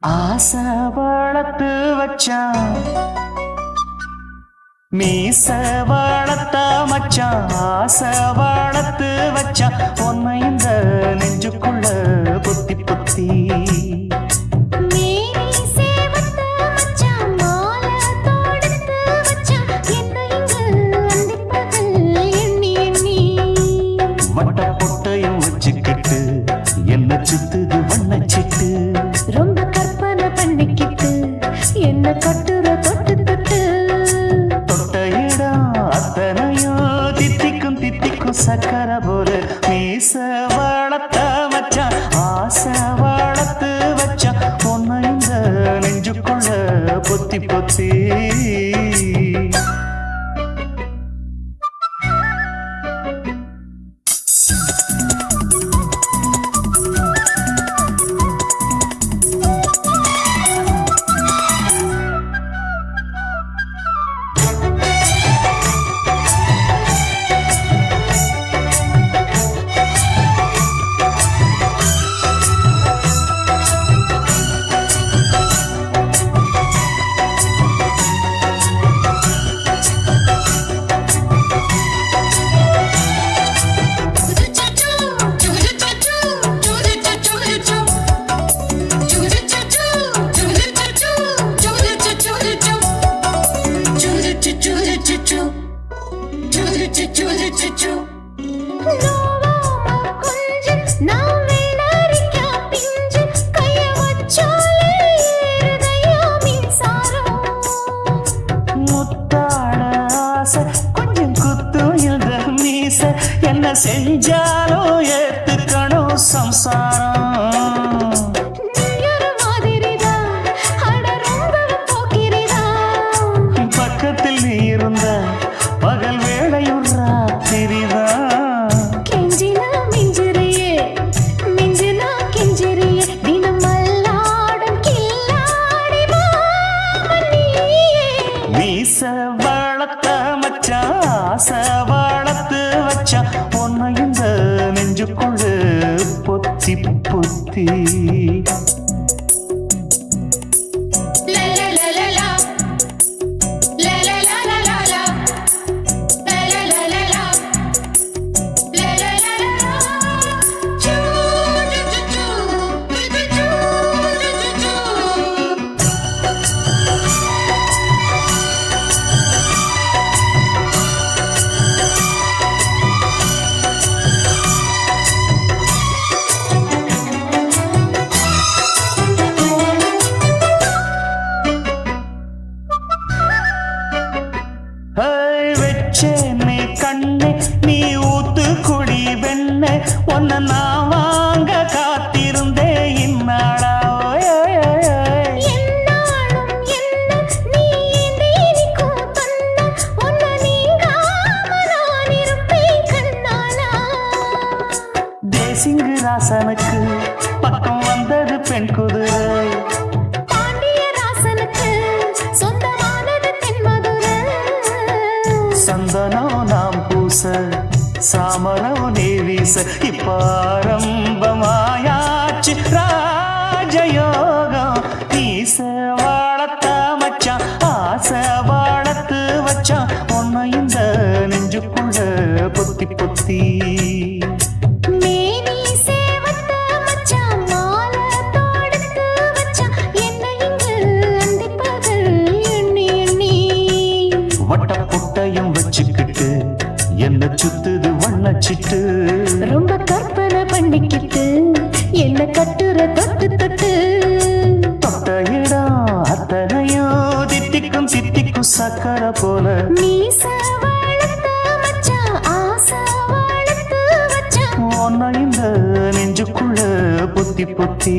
ஆசை வளர்த்து வச்சான் மீச வளர்த்த மச்சான் ஆசை வளர்த்து வச்சான் உன்னை இந்த நெஞ்சுக்குள்ள பொத்தி பொத்தி வட்ட பொட்டையும் வச்சுக்கிட்டு என்ன சுத்துது வண்ணச்சிட்டு ரொம்ப கற்பனை பண்ணிக்கிட்டு என்ன கட்டுற தொட்டு தொட்டு தொட்ட இடம் அத்தனையோ தித்திக்கும் தித்திக்கும் சக்கர போல மீச வளர்த்த மச்சான் ஆசை வளர்த்து வச்சான் உன்னை இந்த நெஞ்சுக்குள்ள பொத்தி பொத்தி கொஞ்சம் குத்தும் இந்த மீச என்ன செஞ்சாலும் ஏத்துக்கணும் சம்சாரம் பக்கத்தில் நீ இருந்த பகல் வேளையும் ராத்திரிதான் மீச வளர்த்த மச்சான் ஆசை வளர்த்து வச்சான் உன்னை இந்த நெஞ்சுக்குள்ள பொத்தி பொத்தி வெச்சேனே கண்ணே நீ ஊத்து குடி வெண்ணே உன்னை நான் வாங்க காத்திருந்தே இந்நாளா தேசிங்கு ராசனுக்கு பக்கம் வந்தது பெண் குதிரை சந்தனம் நாம் பூச சாமரம் நீ வீச இப்பாரம்பமாயாச்சு ராஜயோகம் நீச வளர்த்த மச்சான் ஆசை வளர்த்து வச்சான் உன்னை இந்த நெஞ்சுக்குள்ள பொத்தி பொத்தி வட்ட பொட்டையும் வச்சுக்கிட்டு என்ன சுத்துது வண்ணச்சிட்டு ரொம்ப கற்பனை பண்ணிக்கிட்டு என்ன கட்டுற தொட்டு தொட்டு தொட்ட இடம் அத்தனையோ தித்திக்கும் தித்திக்கும் சக்கர போல மீச வளர்த்த மச்சான் ஆசை வளர்த்து வச்சான் உன்னை இந்த நெஞ்சுக்குள்ள பொத்தி பொத்தி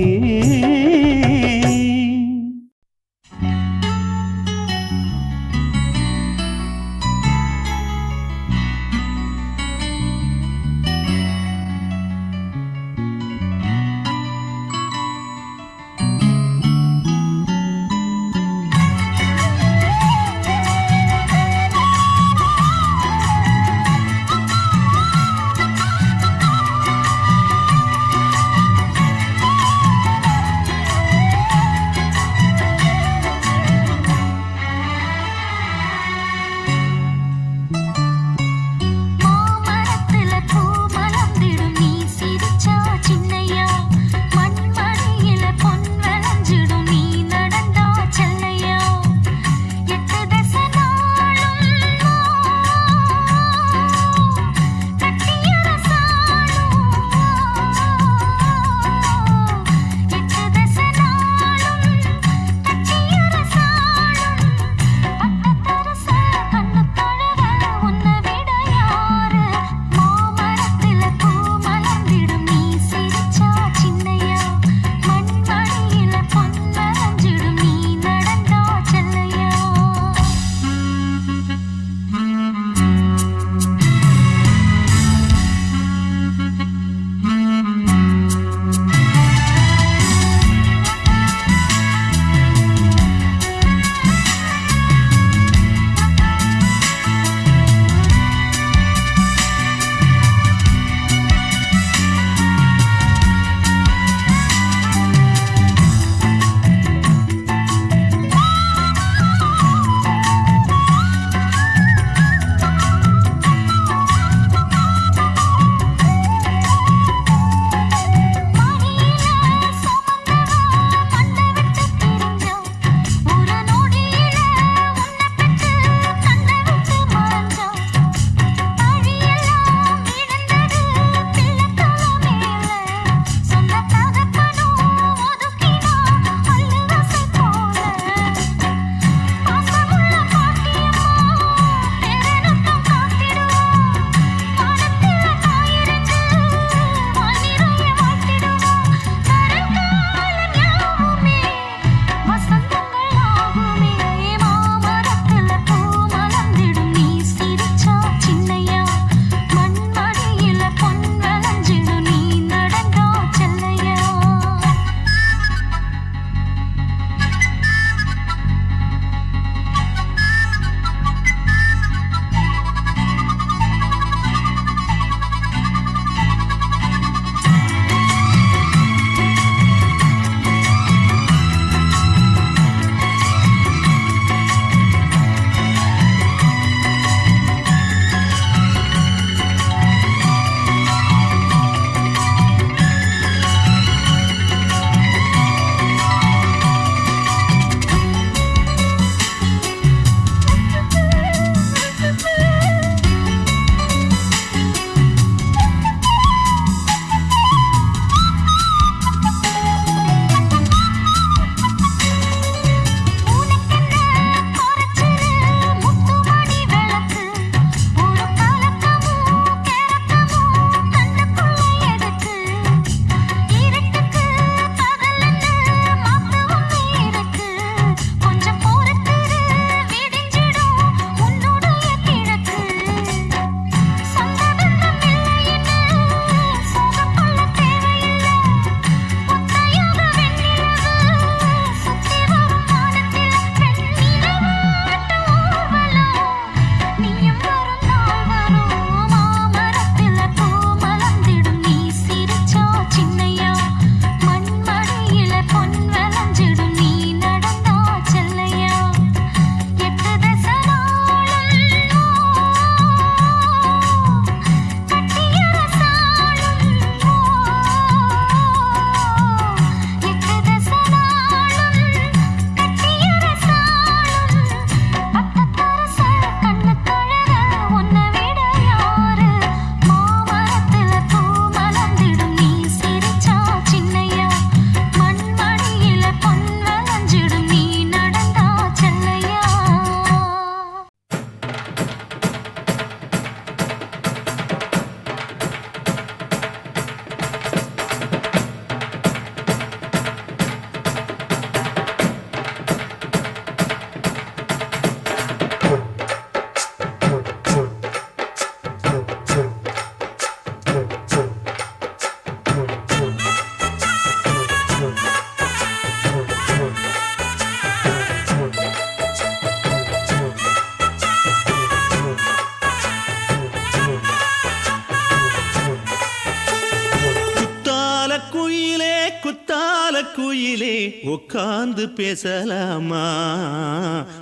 உட்கார்ந்து பேசலாமா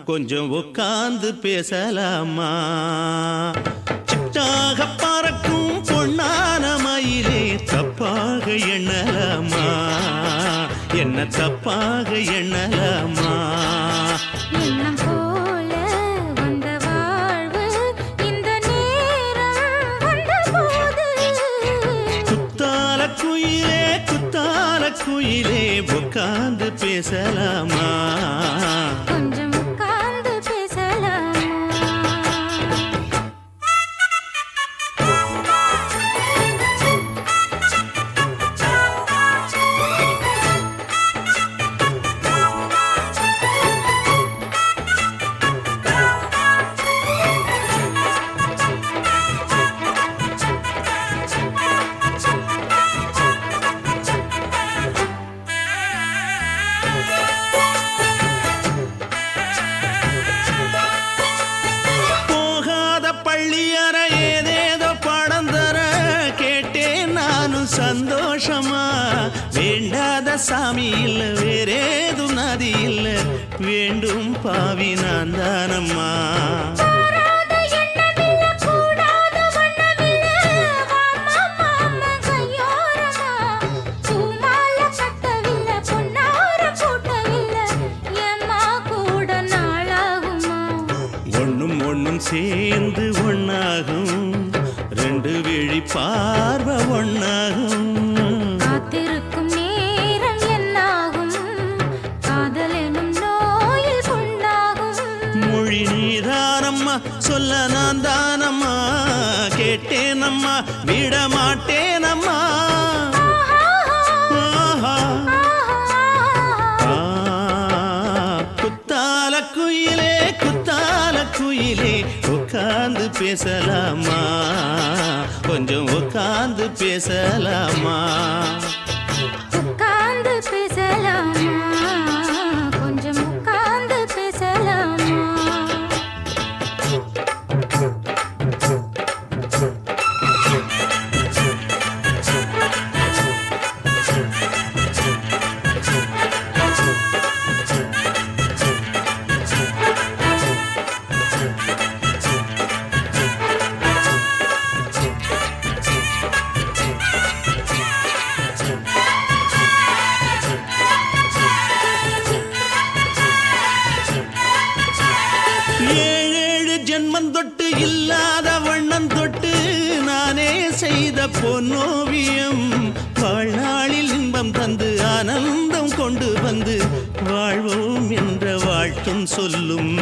கொஞ்சம் உட்கார்ந்து பேசலாமா சிட்டாக பறக்கும் பொன்னான மயிலே தப்பாக எண்ணலாமா என்ன தப்பாக எண்ணலாமா எண்ணம் போல வந்த வாழ்வு இந்த நேரம் வந்தபோது குத்தால குயிலே உட்கார்ந்து பேசலாமா கொஞ்சம் உட்கார்ந்து பேசலாமா சந்தோஷமா வேண்டாத சாமி இல்ல வேறேது நதி இல்ல வேண்டும் பாவி நான் தானம்மா ஒன்னும் சேர்ந்து ஒன்னாகும் ரெண்டு விழி பார்வை ஒன்னாகும் காத்திருக்கும் நேரம் என்னாகும் காதல் எனும் நோயில் புண்ணாகும் மொழி நீதானம்மா சொல்ல நான் தானம்மா கேட்டேனம்மா விட மாட்டேனம்மா குத்தால குயிலே உட்கார்ந்து பேசலாமா கொஞ்சம் உட்கார்ந்து பேசலாமா உட்கார்ந்து பேசலாமா கொஞ்சம் உட்கார்ந்து பேசலாமா ஜென்மம் தொட்டு இல்லாத வண்ணம் தொட்டு நானே செய்த பொன்னோவியம் வாழ்நாளில் இன்பம் தந்து ஆனந்தம் கொண்டு வந்து வாழ்வோம் என்ற வாழ்த்தும் சொல்லும்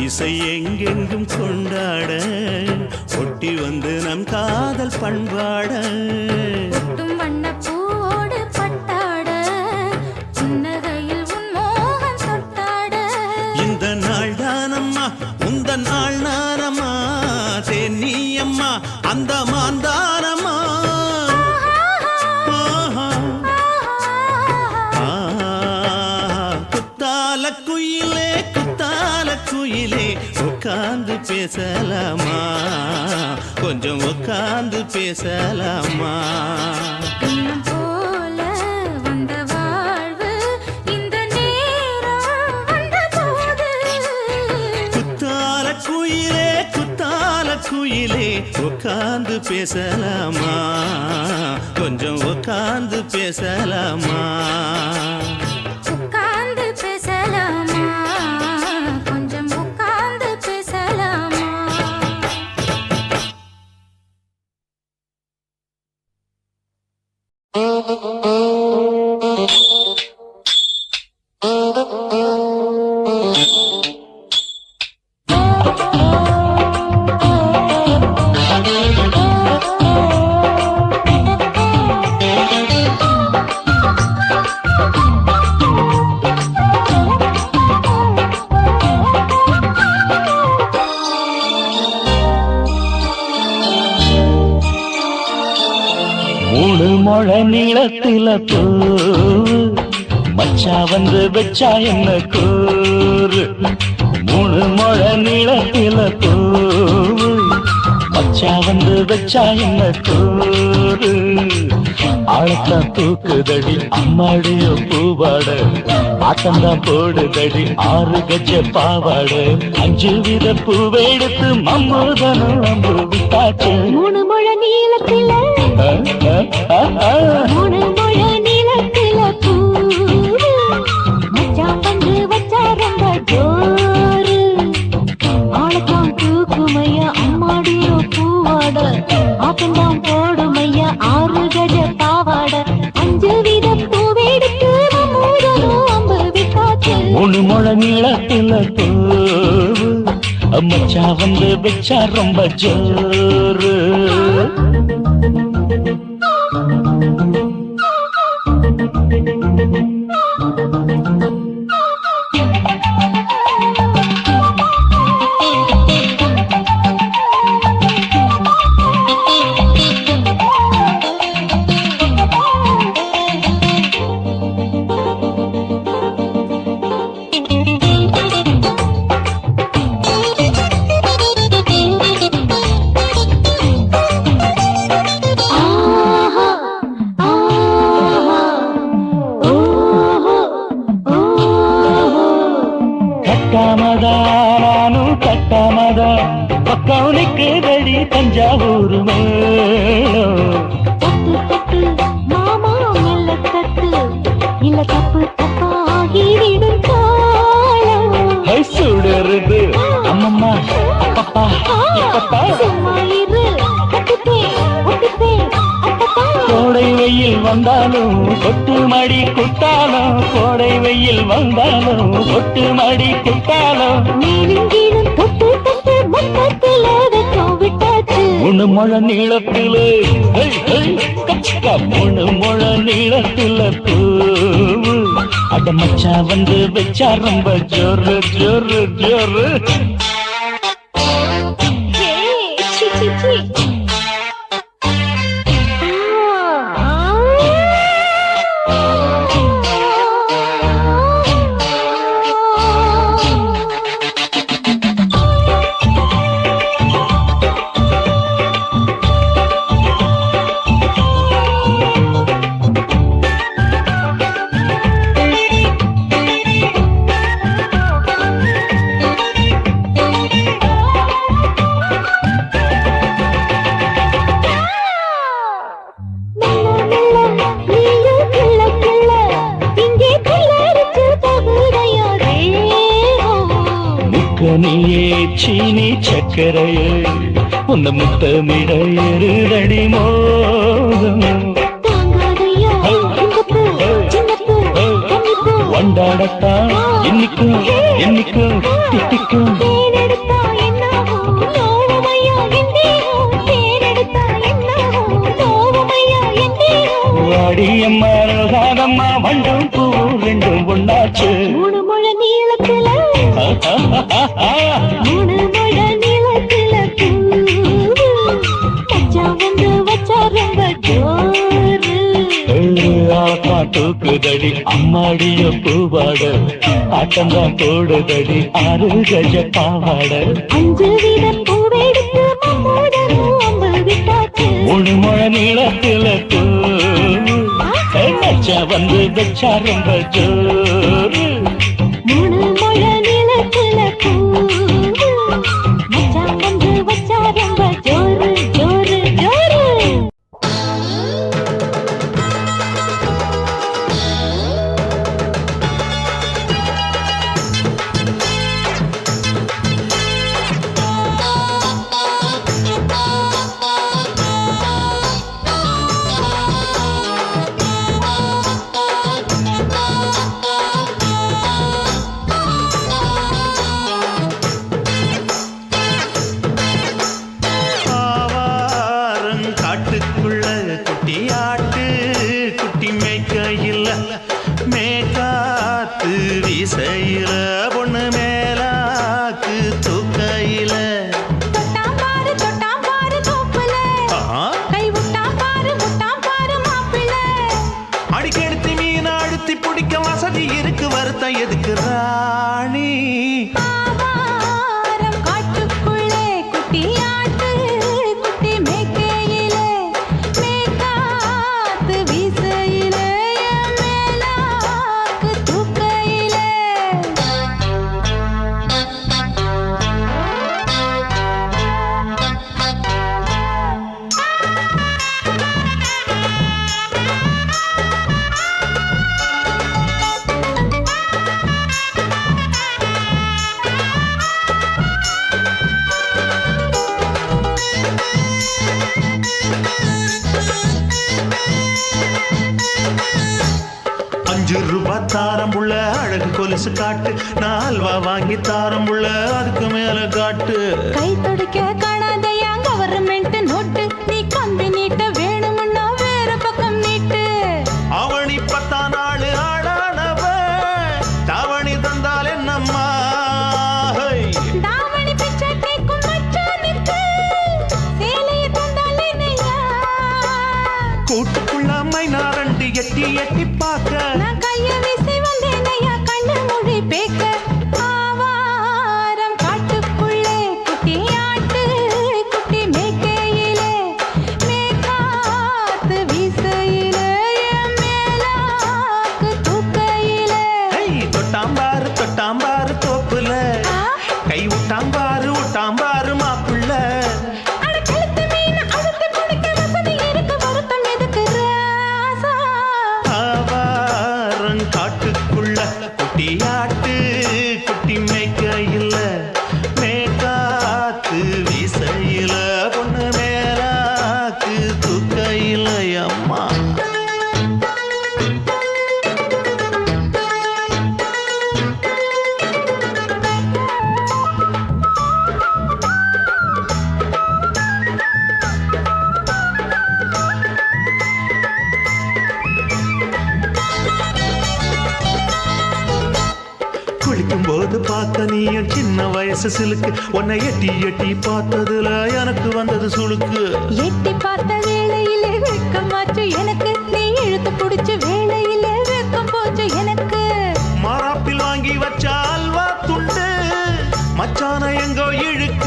திசை எங்கெங்கும் கொண்டாட ஒட்டி வந்து நம் காதல் பண்பாட ஒட்டும் வண்ண பூவோடு பட்டாட புன்னகையில் உன் மோகம் தொட்டாட இந்த நாள் தானம்மா உந்த நாள் நானம்மா தென்னியம்மா அந்த மாந்தானம்மா குயிலே உட்கார்ந்து பேசலாமா கொஞ்சம் உட்கார்ந்து பேசலாமா எண்ணம் போல வந்த வாழ்வு இந்த நேரம் வந்தபோது குத்தால குயிலே உட்கார்ந்து பேசலாமா கொஞ்சம் உட்கார்ந்து பேசலாமா உட்கார்ந்து பேசலாமா கொஞ்சம் உட்கார்ந்து பேசலாமா மூணு முழ நீளத்தில பூ மச்சா வந்து வச்சா என்ன கூறு 3 முழ நீளத்தில பூவு மச்சா வந்து வச்சா என்ன கூறு ஆழத்தான் தூக்குதடி அம்மாடியோ பூவாட ஆட்டந்தான் போடுதடி 6 கஜ பாவாட 5 வித பூவெடுத்து மம்மூதனும் அம்பு விட்டாச்சு 3 முழ நீளத்தில 3 முழ நீளத்தில பூவு மச்சான் வந்து வச்சா ரொம்ப ஜோரு ஆளத்தான் தூக்குமையா அம்மாடியோ பூவாட ஆட்டந்தான் போடுமையா 6 கஜ பாவாட 5 வித பூவெடுத்து மம்மூதனும் அம்பு விட்டாச்சு 3 முழ நீளத்தில பூவு மச்சா வந்து வச்சா ரொம்ப ஜோரு கட்டாமதானும் கட்டாமதா பக்கம் நிற்குதடி தஞ்சாவூர் மேளம் தட்டு தட்டு மாமா மெல்ல தட்டு இல்ல தப்பு தப்பாகி விடும் காலம் சுடருது அம்மம்மா அப்பப்பா இப்பப்பா சும்மா இரு கட்டுப்பே ஒட்டுப்பே அப்பப்பா கோடை வெயில் வந்தாலும் கொட்டு மடி குத்தாலும் கோடை வெயில் வந்தாலும் கொட்டு மடி குத்தாலும் மேலும் கீழும் தொட்டு தொட்டு மொத்தத்தில் வெக்கம் விட்டாச்சு 3 முழ நீளத்தில 3 முழ நீளத்தில பூவு அட மச்சா வந்து வச்சா ரொம்ப ஜோரு ஜோரு ஜோரு ஏய், சி, சி, சி. நீயே சீனி சக்கரையே உந்த முத்தமிட எருதடி மோகம் வண்டாடத்தான் என்னைக்கும் என்னைக்கும் திட்டிக்கும் வாடியம்மா ரோசாதம்மா வண்டும் பூ ரெண்டும் ஒண்ணாச்சு 3 முழ நீளத்தில 3 முழ நீளத்தில பூவு மச்சான் வந்து வச்சா ரொம்ப ஜோரு தூக்குதடி அம்மாடிய பூவாட ஆட்டந்தான் போடுதடி 6 கஜ பாவாட 5 வித பூவெடுத்து மம்மூதனும் அம்பு விட்டாச்சு 3 முழ நீளத்தில மச்சா வந்து வச்சா ரொம்ப ஜோரு 3 முழ நீளத்தில பூவு மச்சான் வந்து வச்சா ரொம்ப ஜோரு ஜோரு ஜோரு காட்டுக்குள்ள குட்டியாட்டு குட்டி மேய்க்கையில் மேகாத்து வீசையில பொண்ணு மேலாக்கு தூக்கையில தொட்டாம் பாரு தோப்புல கை விட்டாம் பாரு மாப்பிள்ள அடிக்கெடுத்து மீன் அழுத்தி பிடிக்க வசதி ராணி ஆவாரம் காட்டுக்குள்ளே குட்டியாட்டு குட்டி மேய்க்கையிலே மேய்க்காத்து வீசையிலே என் மேலாக்கு தூக்கையிலே ₹5 தாரம்புள்ள அழகு கொலுசு காட்டு நான் அல்வா வாங்கி தாரம்புள்ள அதுக்கு மேல காட்டு கை துடிக்க காணாதையா கவர்மெண்ட் நோட்டு நீ கம்பி நீட்ட வேணும்னா வேற பக்கம் நீட்டு அவனி 10 நாள் ஆடானவ தாவணி தந்தால் என்னம்மா தாவணி பிச்சை கேக்கும் மச்சானுக்கு சேலையை தந்தாலே நையா கூட்டுக்குள்ள மைனாரண்டி எட்டி எட்டி பார்க்க நான் கைய வீசி வந்தேன் ஐயா கண்ணு மொழி பேக்க ஆவாரம் காட்டுக்குள்ளே குட்டியாட்டு குட்டி மேய்க்கையிலே மேய்க்காத்து வீசையிலே என் மேலாக்கு தூக்கையிலே தொட்டாம்பாரு தோப்புல கை விட்டாம்பாரு மாப்புள்ள அட கழுத்து மீன் அழுத்து குடிக்க வசதி இருக்கு வருத்தம் எதுக்கு ராசா ஆவாரம் காட்டுக்குள்ள குட்டியாட்டு குட்டி மேய்க்கையில மேற்காத்து வீசையில பொண்ணு மேலாக்கு தூக்கையில அம்மா குளிக்கும் போது பார்த்த நீயும் சின்ன வயசு சிலுக்கு உன்னை எட்டி எட்டி பார்த்ததுல எனக்கு வந்தது சுளுக்கு எட்டி பார்த்த வேளையிலே வெட்கமாச்சு எனக்கு நீ இழுத்து புடிச்சு வேளையிலே வெட்கம் போச்சு எனக்கு மாறாப்பில் வாங்கி வச்ச அல்வா துண்டு மச்சான எங்கோ இழுக்க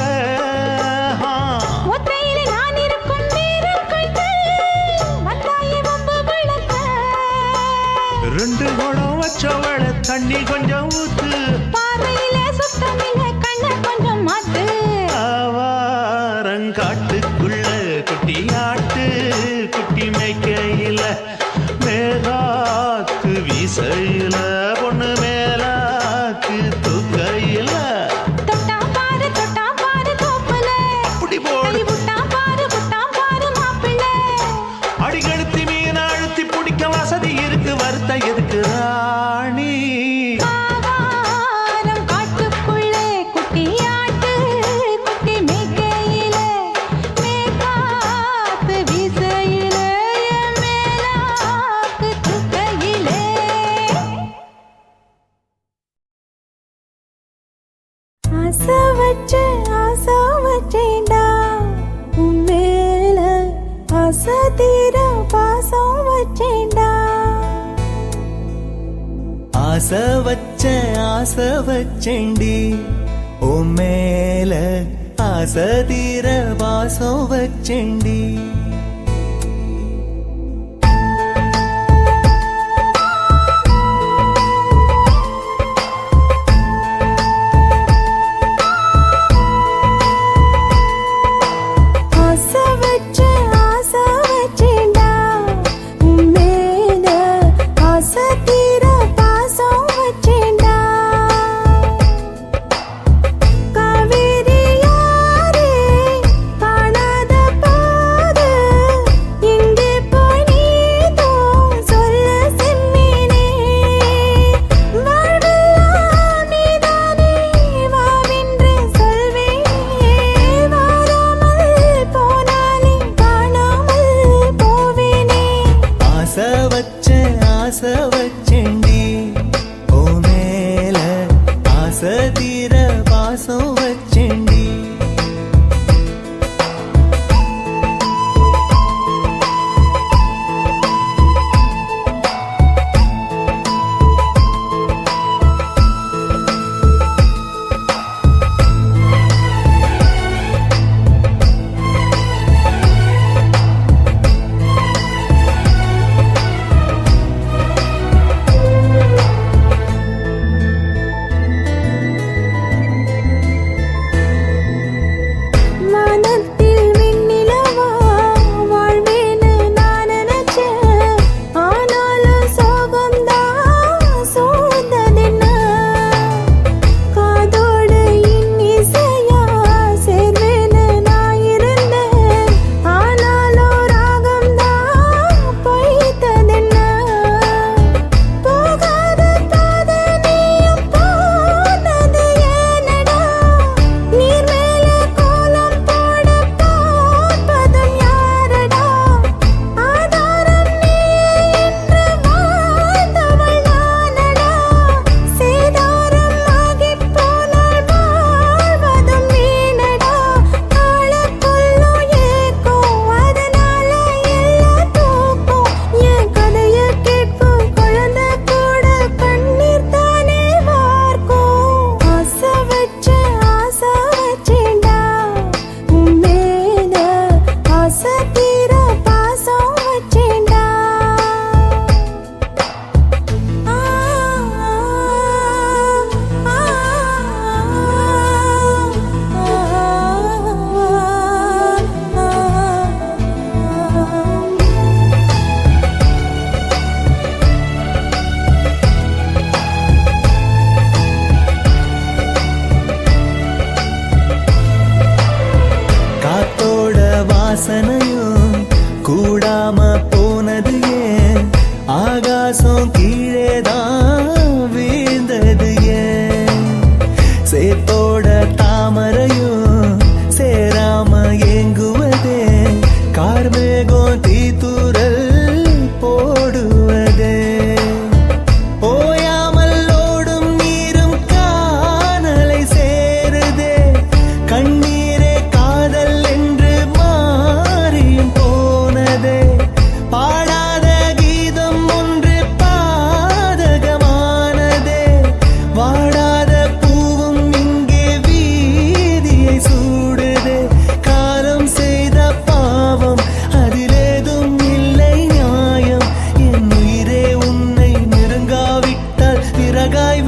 ஒத்தையிலே நான் இருக்கும் நேரம் கண்டு வந்தாயே வம்பு விளக்க 2 குடம் வச்சவள தண்ணி கொஞ்சம் ஊத்து பார்வையிலே சுத்தமில்லை கண்ணை கொஞ்சம் மாத்து ஆவாரங்காட்டுக்குள்ள குட்டியாட்டு குட்டி மேய்க்கையில மேகாத்து வீசையில பொண்ணு மேலாக்கு தூக்கையில தொட்டாம் பாரு தோப்புல அப்படி போடு கை விட்டாம் பாரு மாப்பிள்ளை அடிகழுத்தி மீன் அழுத்தி பிடிக்க வசதி இருக்கு வருத்த எதுக்கு ராணி ஆவாரம் காட்டுக்குள்ளே குட்டியாட்டு குட்டி மேய்க்கையிலே மேய்க்காத்து வீசையிலே என் மேலாக்கு தூக்கையிலே ஆசை வச்சேன்டா உன் மேல ஆசை தீர பாசம் வச்சேன்டா ஆசை வச்சேண்டி உன் மேல ஆசை தீர வாசம் வச்சேண்டி ஆசை வச்சேன்டா உன் மேல ஆசை தீர பாசம் வச்சேன்டா காவேரி யாரே காணாத பாத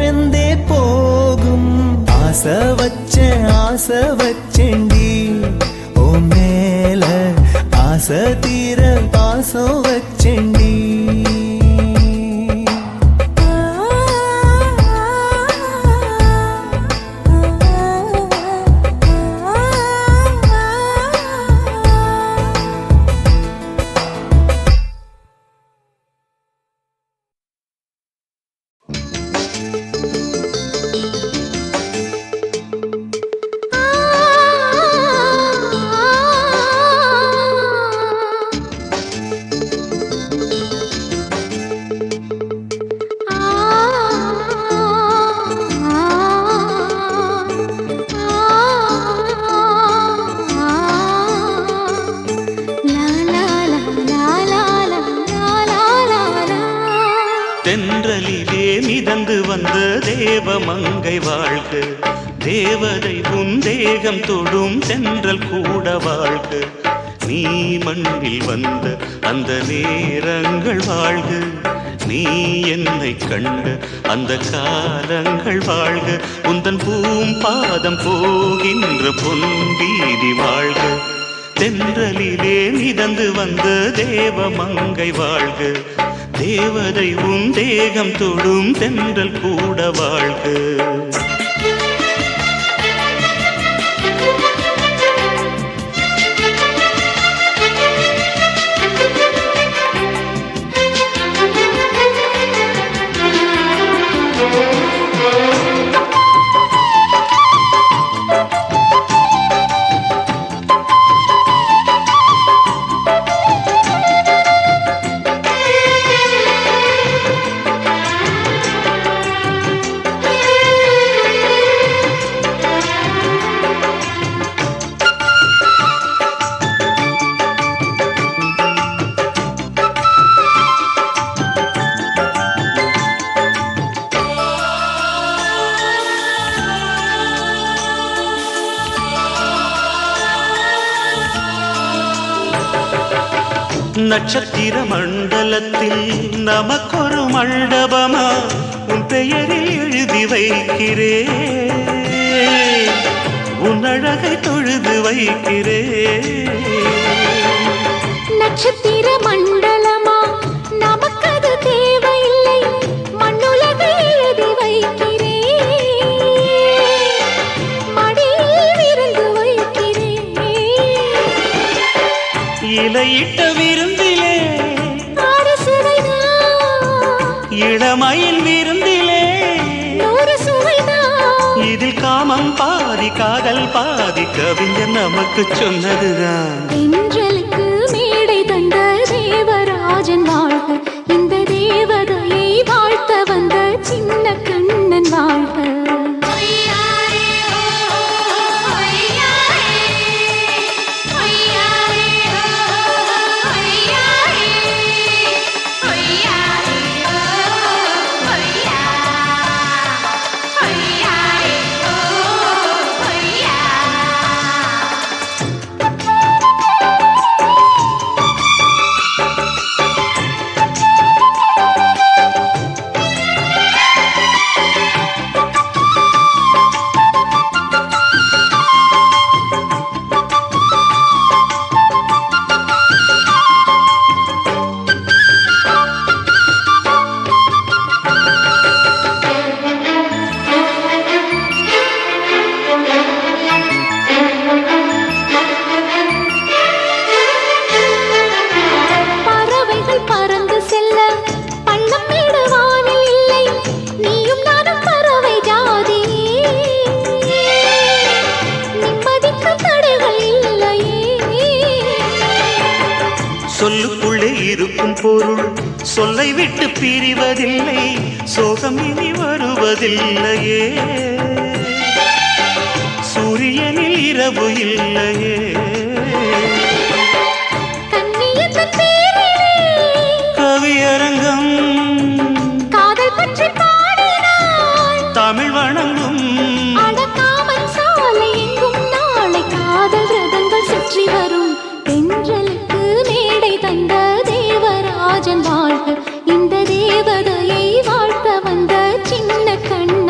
பயந்தே போகும் ஆசை வச்சேண்டி ஓ மேல ஆசை தீர பாசம் வச்சேண்டி தென்றலிலே மிதந்து வந்த தேவமங்கை வாழ்க, தேவதை உன் தேகம் தொடும் தென்றல் கூட வாழ்க. நீ மண்ணில் வந்த அந்த நேரங்கள் வாழ்க, நீ என்னை கண்ட அந்த காலங்கள் வாழ்க. உந்தன் பூம்பாதம் போகின்ற பொன் வீதி வாழ்க. தென்றலிலே மிதந்து வந்த தேவமங்கை வாழ்க, தேவதை உன் தேகம் தொடும் தென்றல் கூட வாழ்க. நட்சத்திர மண்டலத்தில் நமக்கொரு மண்டபமா உன் பெயரில் எழுதி வைக்கிறேன், உன் அழகை தொழுது வைக்கிறேன். நட்சத்திர மண்டலமா நமக்கது தேவையில்லை, மண்ணுலகை எழுதி வைக்கிறேன், மடியில் விருந்து வைக்கிறேன். இலையிட்ட விருந்திலே இளமயில் விருந்திலே நூறு சுவைதான். இதில் காமம் பாதி காதல் பாதி கவிஞர் நமக்கு சொன்னதுதான். தென்றலுக்கு மேடை தந்த தேவராஜன் வாழ்க, இந்த தேவதையை வாழ்த்த வந்த சின்ன கண்ணன் வாழ்க. சொல்லுக்குள்ளே இருக்கும் பொருள் சொல்லை விட்டு பிரிவதில்லை, சோகம் இனி வருவதில்லையே. சூரியனில் இரவு இல்லையே. கவியரங்கம் காதல் பற்றி பாடினாள், தமிழ் வணங்கும் அடக்காமன் சாலை எங்கும் நாளை காதல் ரதங்கள் சுற்றி வரும். தென்றலுக்கு மேடை தந்த தேவராஜன் வாழ்க, இந்த தேவதையை வாழ்த்த வந்த சின்ன கண்ணன்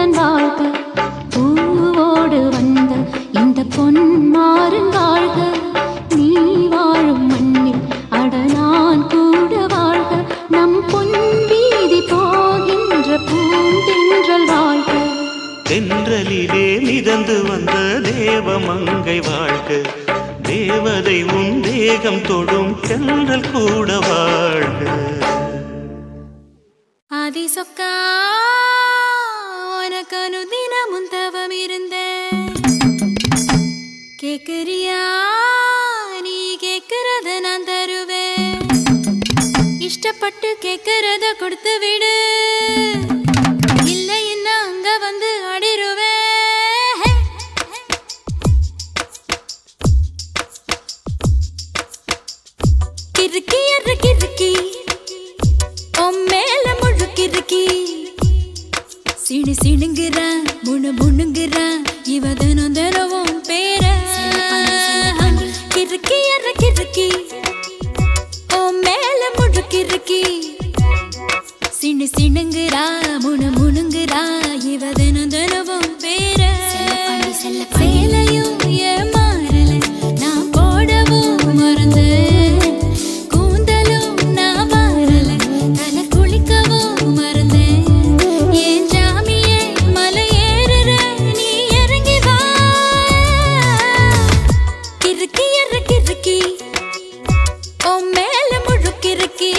தென்றலிலே மிதந்து வந்த தேவமங்கை வாழ்க, தேவதை உன் தேகம் தொடும் தென்றல் கூட வாழ்க. ஆதி சொக்கா உனக்கு அனுதினமும் தவம் இருந்த கேக்குறியா, நீ கேக்குறத நான் தருவேன். இஷ்டப்பட்டு கேக்குறத கொடுத்து விடு, இல்லை என்ன அங்க வந்து அடிருவேன். கிறுக்கி எற கிறுக்கி மேல முழுக்கிறுக்கி சிணு சிணுங்குறா முணு முணுங்குறா இவ தினம் தினவும் பேர. கிறுக்கி எற கிறுக்கி மேல முழுக்கிறுக்கி சிணு சிணுங்குறா முணு முணுங்குறா இவ தினம் தினவும் பேர. சேலையும் ஏன் மாறல நான் போடவும் மறந்து, கூந்தலும் நான் மாறல தலை குளிக்கவும் மறந்தேன். ஏன் ஜாமியே மலை ஏறுற நீ இறங்கி வா. கிறுக்கி எற கிறுக்கி மேல முழுக்கிறுக்கி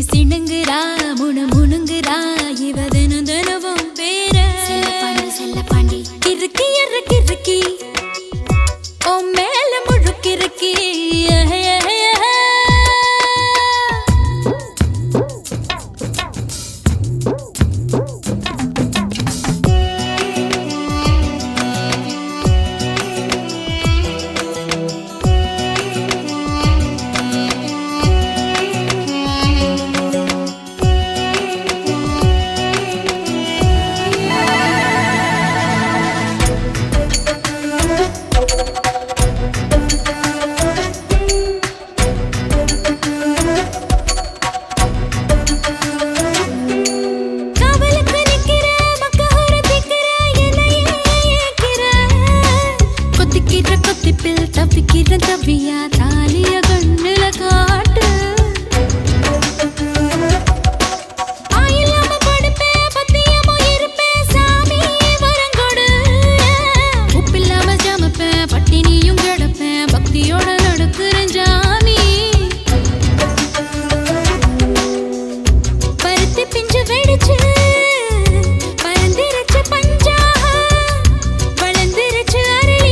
சிணுங்குறா முணு முணுங்குறா இவ தினம் தினவும் பேர. கிறுக்கி எற கிறுக்கி மேல முழுக்கிறுக்கி தப்பிக்கிற தவியா தாலிய கண்ணுல காட்டு. ஆயில்லாம படுப்பேன் பத்தியமும் இருப்பேன் சாமி வரங்கொடு. உப்பில்லாம ஜமப்பேன் பட்டினியும் கிடப்பேன் பக்தியோட நடக்குறேன் ஜாமி. பருத்தி பிஞ்சு வெடிச்சு பறந்திருச்சு பஞ்சா வளர்ந்திருச்சு அரளி.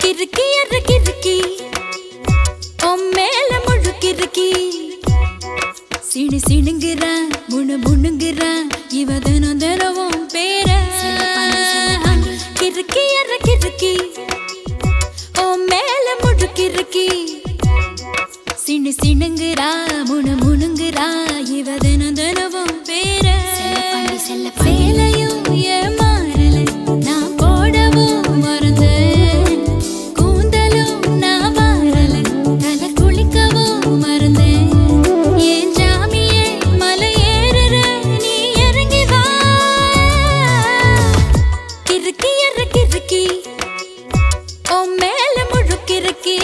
கிறுக்கி எற கிறுக்கி மேல முழுக்கிறுக்கி சிணு சிணுங்குறா முணு முணுங்குறா இவ தினம் தினவும் பேர. கிறுக்கி எற கிறுக்கி மேல முழுக்கிறுக்கி சிணு சிணுங்குறா முணு முணுங்குறா இவ தினம் தினவும் பேர. சேலையும் ஏன் மாறல நான் போடவும் மறந்து, கூந்தலும் நான் மாறல தலை குளிக்கவும் மறந்தேன். ஏன் ஜாமியே மலை ஏறுற நீ இறங்கி வா கிறுக்கி எற கிறுக்கி ஓ மேல முழுக்கிறுக்கி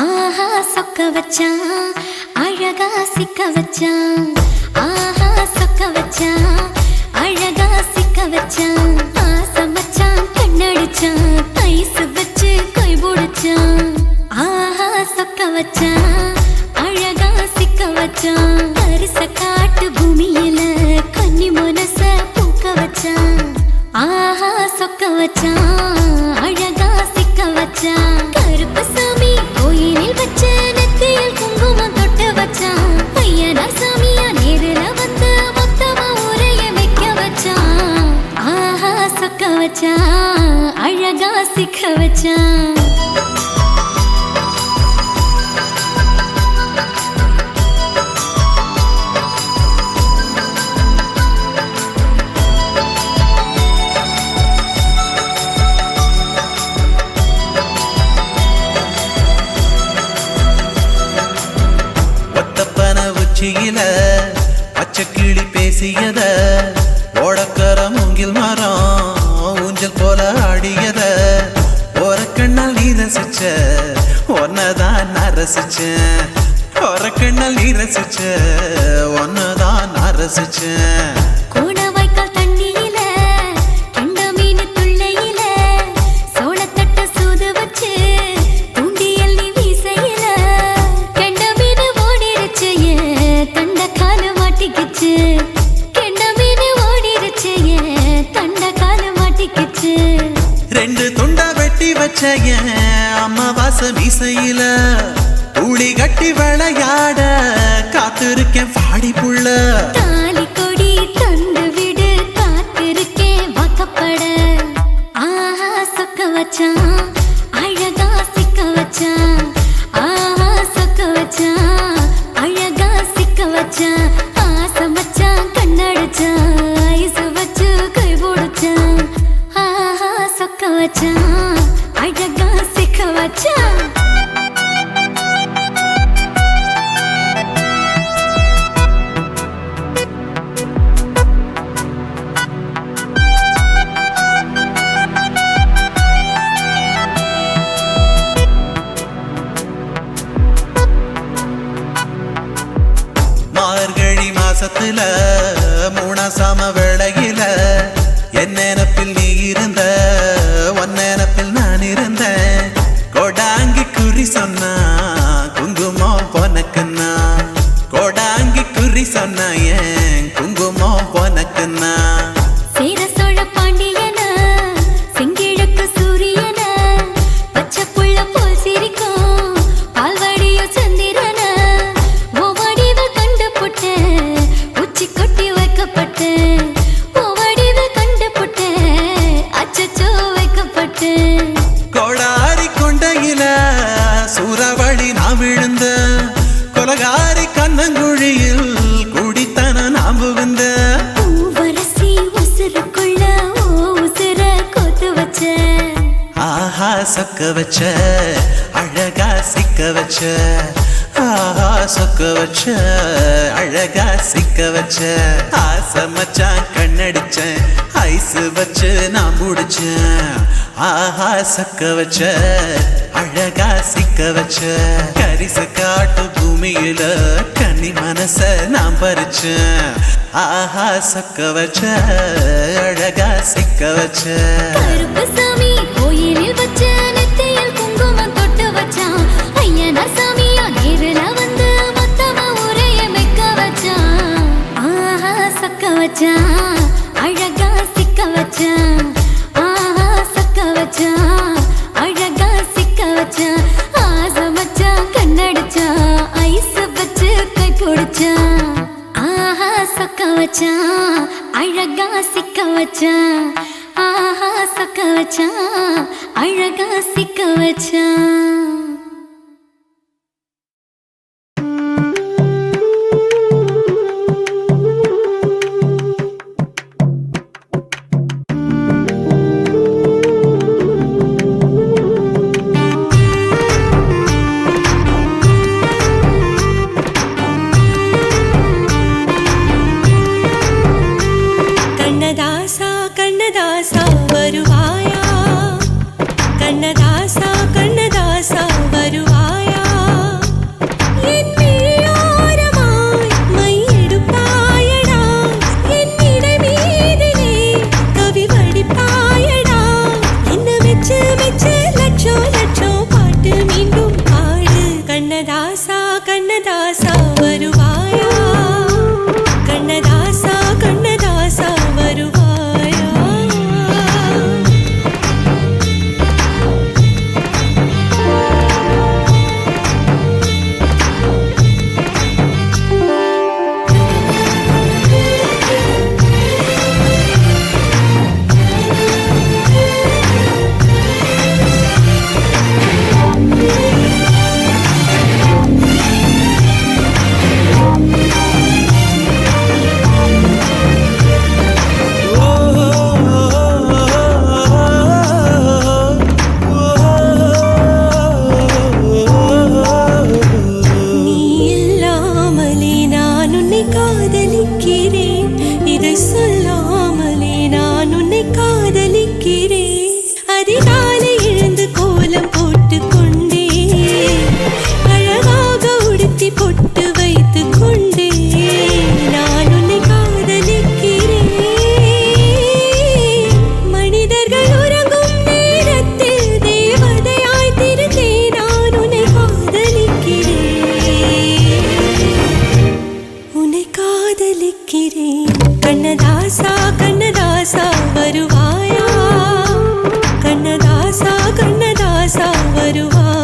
ஆஹா சொக்க வச்சான் அழகா சிக்க வச்சான் ஆஹா சொக்க வச்சான் அழகா சிக்க வச்சான் ஆசை வச்சான் கண்ணடிச்சான் ஐஸ் வச்சு கை பிடிச்சான் ஆஹா சொக்க வச்சான் அழகா சிக்க வச்சான் அரிச காட்டு பூமியில கன்னி மனச பூக்க வச்சான் ஆஹா சொக்க வச்சான் அழகா சிக்க வச்சான் கருப்பு சாமி கோயிலில் வச்ச நெத்தியில் குங்குமம் தொட்டு வச்சான் பையனா சாமியா நேரில வந்து மொத்தமா ஊரைய வைக்க வச்சான் ஆஹா சொக்க வச்சான் அழகா சிக்க வச்சான் உச்சியில பச்சை கிளி பேசியத ஓடக்கர மூங்கில் மரம் ஊஞ்சல் போல ஆடியத ஒரு கண்ணால் நீ ரசிச்ச ஒன்னதான் நான் ரசிச்சேன் ஒரு கண்ணால் நீ ரசிச்ச ஒன்னதான் நான் ரசிச்சேன் கோணவாய்க்கால் தண்ணியில கண்ட மீன் துள்ளையில சோளத்தட்ட சூது வச்சு தூண்டியல் நீ வீசையில கண்ட மீன் ஓடிருச்சு தண்ட கால மாட்டிக்கிச்சு கண்ட மீன் ஓடிருச்சு தண்ட கால மாட்டிக்கிச்சு ரெண்டு துண்டா வெட்டி வச்ச அம்மாவாச மீசையில ஊழி கட்டி விளையாட காத்திருக்கேன் பாடி புள்ள தாலி கொடி தந்து விடு காத்திருக்கேன் வாக்கப்பட ஆஹா சொக்க வச்சான் அழகா சிக்க வச்சான் ஆஹா சொக்க வச்சான் அழகா சிக்க வச்சான் ஆசை வச்சான் கண்ணடிச்சான் ஐஸ் வச்சு கை பிடிச்சான் ஆஹா சொக்க வச்சான் அழகா சிக்க வச்சான் மார்கழி மாசத்துல மூணாசாம வேளையில என் நினப்பில் நீ இருந்த உன் நினப்பில் நான் இருந்தேன் கொடாங்கி குறி சொன்னா குங்குமம் பொனக்குன்னா கொடாங்கி குறி சொன்னா ஏன் குங்குமம் பொனக்குன்னா சேர சோழ பாண்டியன செங்கிழக்கு சூரியன பச்சை புள்ள போல் சிரிக்கும் பால்வடியோ சந்திரன ஓவடிவ கண்டு புட்ட உச்சி கொட்டி வைக்கப்பட்ட ஓவடிவ கண்டு புட்ட அச்சச்சோ வைக்கப்பட்ட கோடாரி கொண்டையில சூறாவளி நான் விழுந்த கொலகாரி கண்ணங்குழியில் குடித்தன நான் புகுந்த பூவரசி உசுருக்குள்ள ஓ உசுர கோத்து வச்ச ஆஹா சொக்க வச்ச அழகா சிக்க வச்ச ஆஹா சொக்க வச்ச அழகா சிக்க வச்ச ஆசை மச்சான் கண்ணடிச்சேன் ஐஸ் வச்சு நான் முடிச்சேன் ஆஹா சொக்க வச்ச அழகா சிக்க வச்ச கரிச காட்டு பூமியில கன்னி மனச நான் பறிச்சேன் ஆஹா சொக்க வச்ச அழகா சிக்க வச்ச கருப்பு சாமி கோயிலில் வச்ச நெத்தியில் குங்குமம் தொட்டு வச்சான் ஐயனா சாமியா நேரில வந்து மொத்தமா ஊரைய வைக்க வச்சான் ஆஹா சொக்க வச்சான் அழகா சிக்க வச்சான் ஆஹா சொக்க வச்சான் அழகா சிக்க வச்சான் ஆசை வச்சான் கண்ணடிச்சான் ஐஸ் வச்சு கை பிடிச்சான் ஆஹா சொக்க வச்சான் அழகா சிக்க வச்சான் ஆஹா சொக்க வச்சான் அழகா சிக்க வச்சான் கண்ணதாசா வருவாயா கண்ணதாசா கண்ணதாசா வருவாயா என் விழியோரமாய் மையெடுப்பாயடா என் இடை மீதிலே கவி வடிப்பாயடா என்ன மெச்சு மெச்சு லட்சம் லட்சம் பாட்டு மீண்டும் பாடு கண்ணதாசா கண்ணதாசா வருவாயா கண்ணதாசா கண்ணதாசா வருவாயா நீ இல்லாமலே நான் உன்னை காதலிக்கிறேன் இதை சொல்லாமலே நான் உன்னை காதலிக்கிறேன் அதிகாலை எழுந்து கோலம் போட்டுக் கொண்டே அழகாக உடுத்தி பொட்டு வைத்துக் கொண்டே நான் உன்னை காதலிக்கிறேன் மனிதர்கள் உறங்கும் நேரத்தில் தேவதையாய் திருந்தே நான் உன்னை காதலிக்கிறேன் உன்னை காதலிக்கிறேன் கண்ணதாசா கண்ணதாசா வருவாயா கண்ணதாசா கண்ணதாசா வருவாயா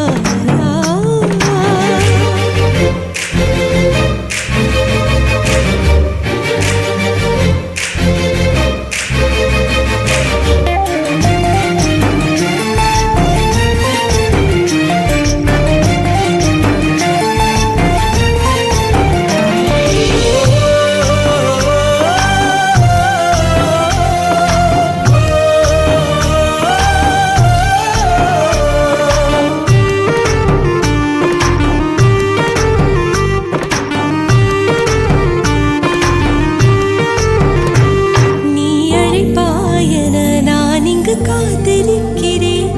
நீ அழைப்பாயன நான் இங்கு காத்திருக்கிறேன்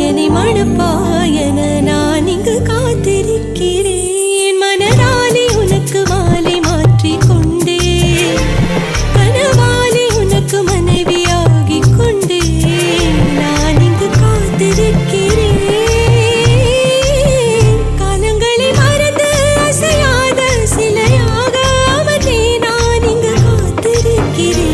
என்னை மணப்பாயன நான் இங்கு காத்திருக்கிறேன் மனதாலே உனக்கு மாலை மாற்றிக் கொண்டே கனவாலே உனக்கு மனைவியாகிக் கொண்டே நான் இங்கு காத்திருக்கிறேன் காலங்களை மறந்து அசையாத சிலையாக அமர்ந்தே நான் இங்கு காத்திருக்கிறேன்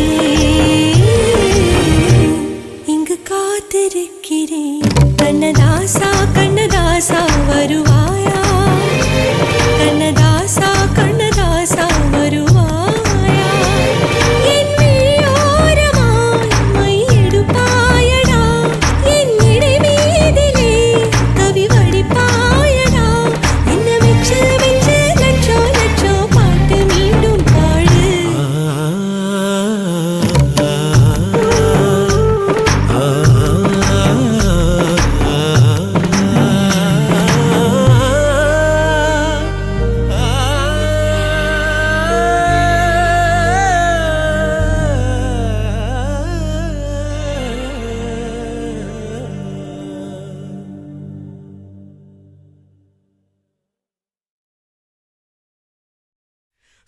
இங்கு காத்திருக்கிறேன் கண்ணதாசா கண்ணதாசா வருவாயா கண்ணதாசா கண்ணதாசா வருவாயா என் விழியோரமாய் மையெடுப்பாயடா என் இடை மீதிலே கவி வடிப்பாயடா என்ன மெச்சு மெச்சு லட்சம் லட்சம் பாட்டு மீண்டும் பாடு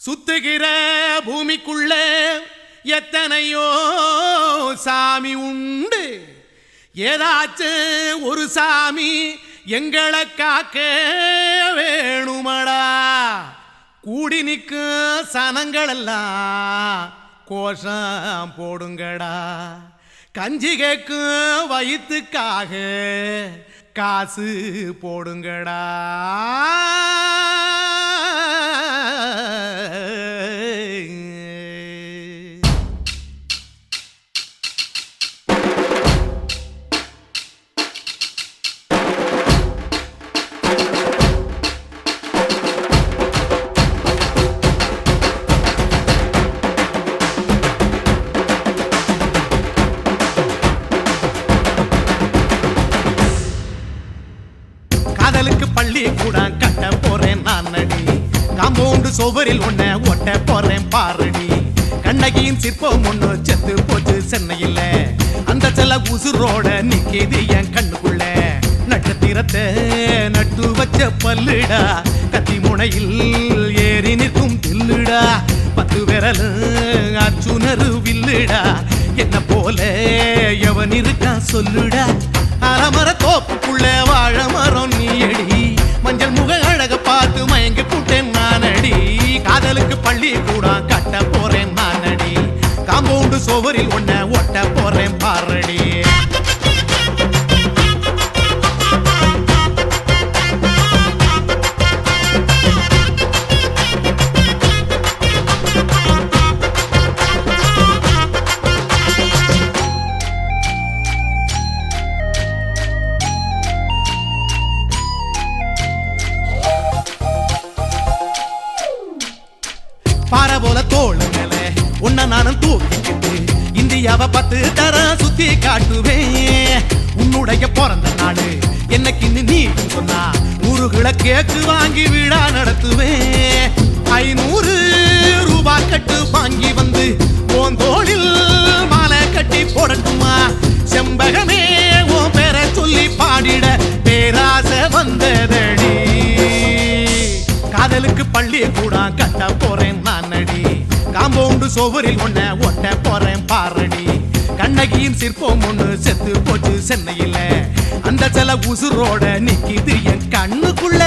சுத்துகிற பூமிக்குள்ள எத்தனையோ சாமி உண்டு ஏதாச்சும் ஒரு சாமி எங்களை காக்க வேணுமடா கூடி நிற்கும் சனங்களெல்லாம் கோஷம் போடுங்கடா கஞ்சி கேக்கும் வயிற்றுக்காக காசு போடுங்கடா காதலுக்கு பள்ளி கூட கட்ட போறேன் நான் நடி காம்பவுண்டு சுவரில் உன்னை ஒட்ட போறேன் பாரடி கண்ணகியின் சிற்பம் ஒண்ணு செத்து போச்சு சென்னையில். அந்த செல உசுரோட நிக்கிது என் கண்ணுக்குள்ள. நட்சத்திரத்தை நட்டு வச்ச பல்லுடா, கத்தி முனையில் ஏறி நிற்கும் தில்லுடா. 10 விரல் அச்சுணரு வில்லுடா, என்ன போல எவன் இருக்கா சொல்லுடா. அலமர தோப்புக்குள்ள வாழ மரம் நீயடி, மஞ்சள் முக அழக பார்த்து மயங்கி புட்டேன் நானடி. காதலுக்கு பள்ளி கூட கட்ட போறேன் நானடி, காம்பவுண்டு சோவரில் ஒன்ன ஒட்ட போறேன் பாரடி. பாறை போல தோள் மேல உன்ன நானும் தூக்கிக்கிட்டு இந்தியாவை 10 தரம் சுத்தி காட்டுவேன். உன்னுடைய பிறந்த நாடு என்னைக்கு நீ சொன்னா 100 கிலோ கேக்கு வாங்கி விழா நடத்துவேன். 500 ரூபாய் கட்டு வாங்கி வந்து உன் தோளில் மாலை கட்டி போடட்டுமா? செம்பகமே உன் பேரை சொல்லி பாடிட பேராசை வந்ததடி. காதலுக்கு பள்ளி கூட கட்ட போறேன் நானடி, காம்பவுண்டு சோவரில் ஒன்ன ஒட்ட போறேன் பாரடி. கண்ணகியின் சிற்பம் ஒண்ணு செத்து போச்சு சென்னையில். அந்த செல உசுரோட நிக்கிது என் கண்ணுக்குள்ள.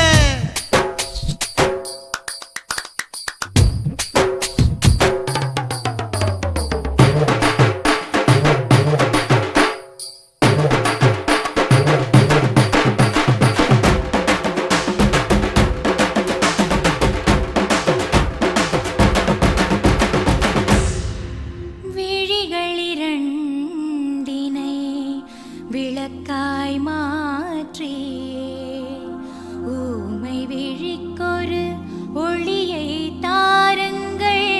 விளக்காய் மாற்றி ஊமை விழிக்கொரு ஒளியை தாருங்கள்.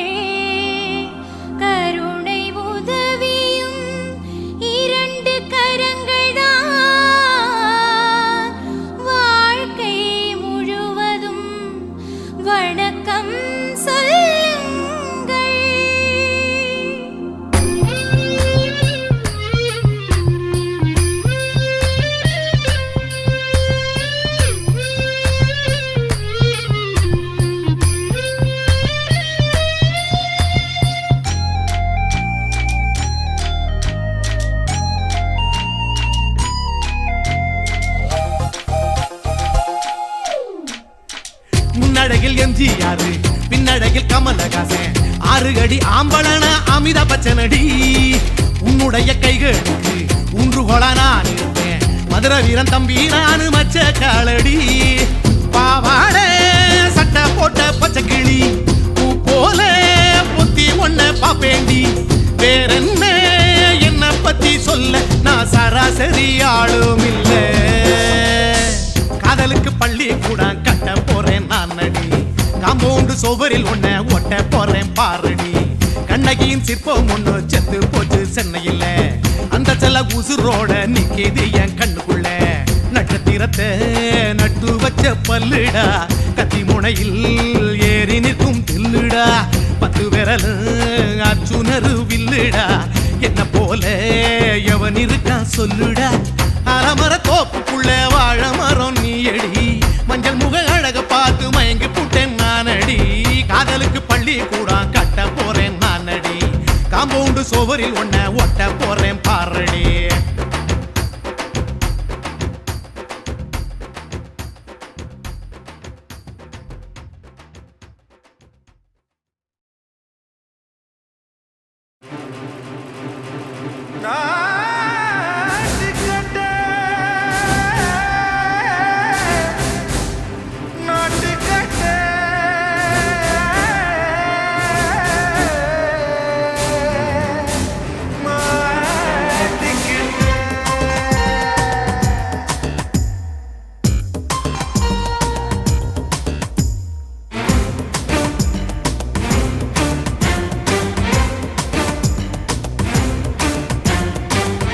கருணை உதவியும் 2 கரங்கள் தான், வாழ்க்கை முழுவதும் வணக்கம் சொல்லுங்கள். முன்னடையில் எம்ஜிஆர், பின்னடையில் கமலஹாசன், 6 அடி ஆம்பளன அமிதாப் பச்சனடி. உன்னுடைய கைகளுக்கு ஊன்றுகோலா நான் இருப்பேன், மதுரை வீரன் தம்பி நானு மச்ச காலடி. பாவாட சட்டை போட்ட பச்சை கிளி பூ போல பொத்தி ஒன்ன பாப்பேண்டி. வேறென்ன என்ன பத்தி சொல்ல நான் சராசரி ஆளும் இல்ல. காதலுக்கு பள்ளி கூட கட்ட போறேன் நானடி, காம்பவுண்டு சோவரில் ஒன்ன ஒட்ட போறேன் பாரடி. கண்ணகியின் சிற்பம் ஒண்ணு செத்து போச்சு சென்னையில். அந்த செல உசுரோட நிக்கிது என் கண்ணுக்குள்ள. நட்சத்திரத்தை நட்டு வச்ச பல்லுடா, கத்தி முனையில் ஏறி நிற்கும் தில்லுடா. 10 விரல் அச்சுணரு வில்லுடா, என்ன போல எவன் இருக்கா சொல்லுடா. அலமர தோப்புக்குள்ள வாழ மரம் நீயடி, மஞ்சள் முக அழக பார்த்து மயங்கி புட்டேன் நானடி. காதலுக்கு பள்ளி கூட கட்ட போறேன் நானடி, காம்பவுண்டு சோவரில் ஒன்ன ஒட்ட போறேன் பாரடி.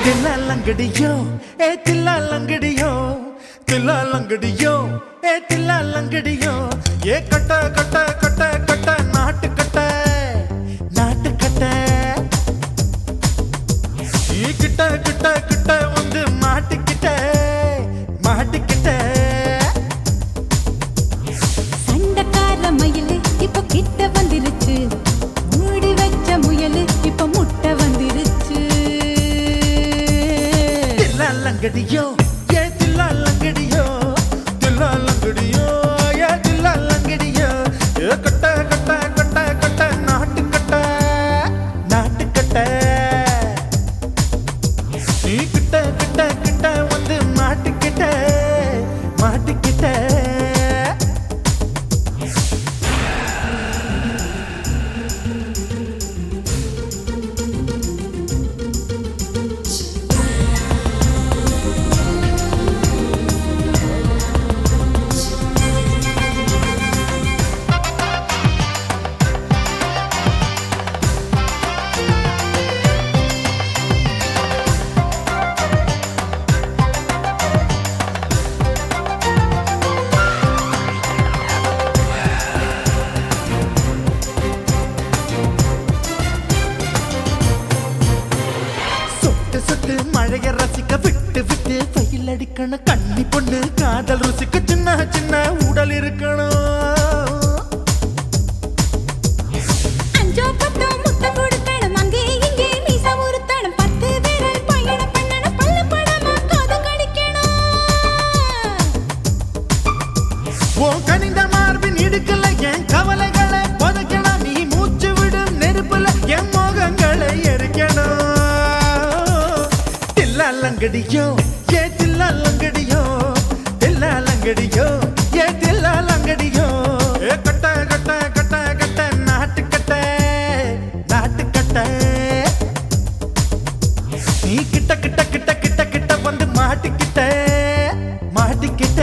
தில்லாலங்கடியோ ஏ தில்லாலங்கடியோ, தில்லாலங்கடியோ ஏ தில்லாலங்கடியோ. ஏ கட்ட கட்ட கட்ட கட்ட நாட்டு கட்ட, நாட்டு கட்ட கிட்ட கிட்ட கிட்ட வந்து மாட்டிக்கிட்ட மாட்டிக்கிட்ட சண்டக்கார மயிலு இப்ப கிட்ட வந்துருச்சு மூடி வச்ச முயலு இப்ப முட்டை வந்துருச்சு தில்லாலங்கடியோ ஏ தில்லாலங்கடியோ தில்லாலங்கடியோ ஏ தில்லாலங்கடியோ ஏ கட்ட கட்ட கட்ட கட்ட நாட்டுக்கட்ட நாட்டுக்கட்ட நீ கிட்ட கிட்ட கிட்ட வந்து மாட்டிக்கிட்ட மாட்டிக்கிட்ட சொட்டு சொட்டு மழைய ரசிக்க விட்டு விட்டு வெயில் அடிக்கணும் கண்ணி பொண்ணு காதல் ருசிக்க சின்ன சின்ன உடல் இருக்கணும் அஞ்சோ பத்தோ முட்டை கொடுக்கணும் அங்கே இங்கே மீச உறுத்தணும் 10 விரல் பயணம் பண்ணணும் பல்ல படமா காது கடிக்கணும் உன் கனிந்த மார்பின் இடுக்கல என் கவலைகளை புதைக்கணும் நீ மூச்சு விடும் நெருப்புல என் மோகங்களை எரிக்கணும் தில்லாலங்கடியோ ஏ தில்லாலங்கடியோ தில்லாலங்கடியோ ஏ தில்லாலங்கடியோ ஏ கட்ட கட்ட கட்ட கட்ட நாட்டுக்கட்ட நாட்டுக்கட்ட நீ கிட்ட கிட்ட கிட்ட கிட்ட கிட்ட வந்து மாட்டிக்கிட்ட மாட்டிக்கிட்ட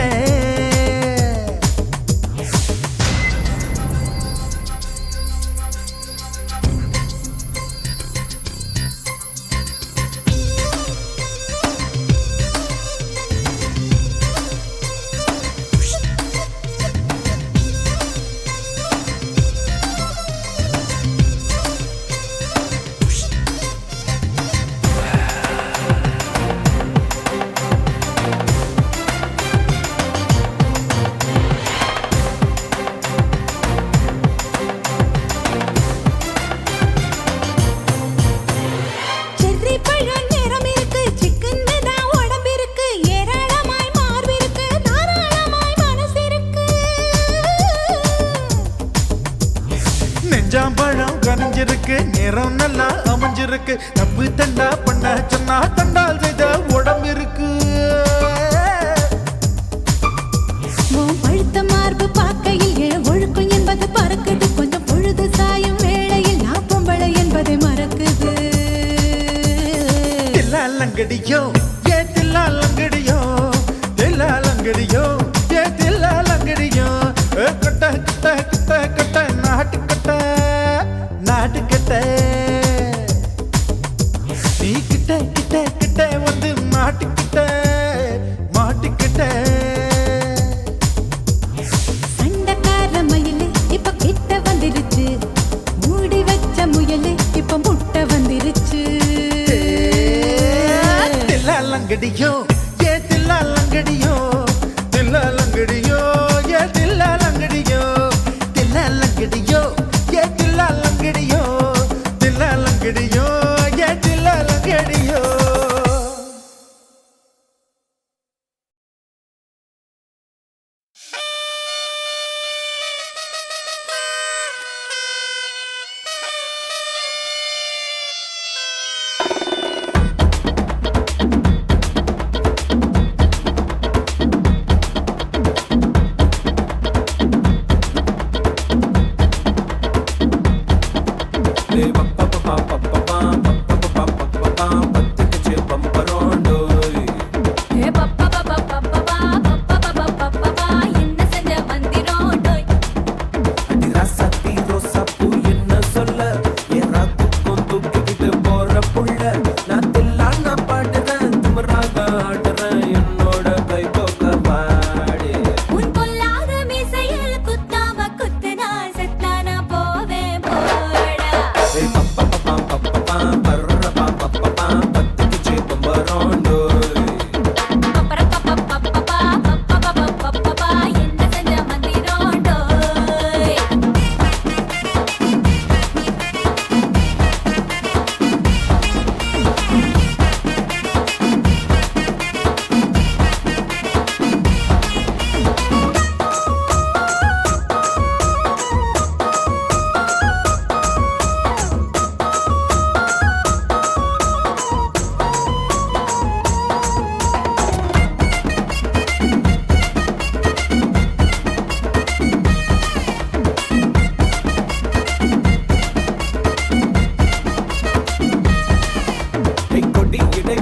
செர்ரி பழம் நிறம் இருக்கு சிக்கன்னு தான் உடம்பு இருக்கு ஏராளமாய் மார்பு இருக்கு தாராளமாய் மனசு இருக்கு நெஞ்சாம்பழம் கனிஞ்சிருக்கு நிறம் நல்லா அமைஞ்சிருக்கு தப்பு தண்டா பண்ண சொன்னா தண்டால் செய்த உடம்பு இருக்கு உன் பழுத்த மார்பு பார்க்கையில் என் ஒழுக்கம் என்பது பறக்குது கொஞ்சம் பொழுது சாயும் வேளையில் நான் பொம்பளை என்பதை மறக்குது தில்லாலங்கடியோ ஏ தில்லாலங்கடியோ தில்லாலங்கடியோ ஏ தில்லாலங்கடியோ ஏ கட்ட கட்ட கட்ட கட்ட நாட்டுக்கட்ட நாட்டுக்கட்ட நீ கிட்ட கிட்ட கிட்ட வந்து மாட்டிக்கிட்ட மாட்டிக்கிட்ட சண்டக்கார மயிலு இப்ப கிட்ட வந்துருச்சு மூடி வச்ச முயலு இப்ப முட்டை வந்துருச்சு தில்லாலங்கடியோ ஏ தில்லாலங்கடியோ தில்லாலங்கடியோ ஏ தில்லாலங்கடியோ தில்லாலங்கடியோ ஏ தில்லாலங்கடியோ தில்லாலங்கடியோ ஏ தில்லாலங்கடியோ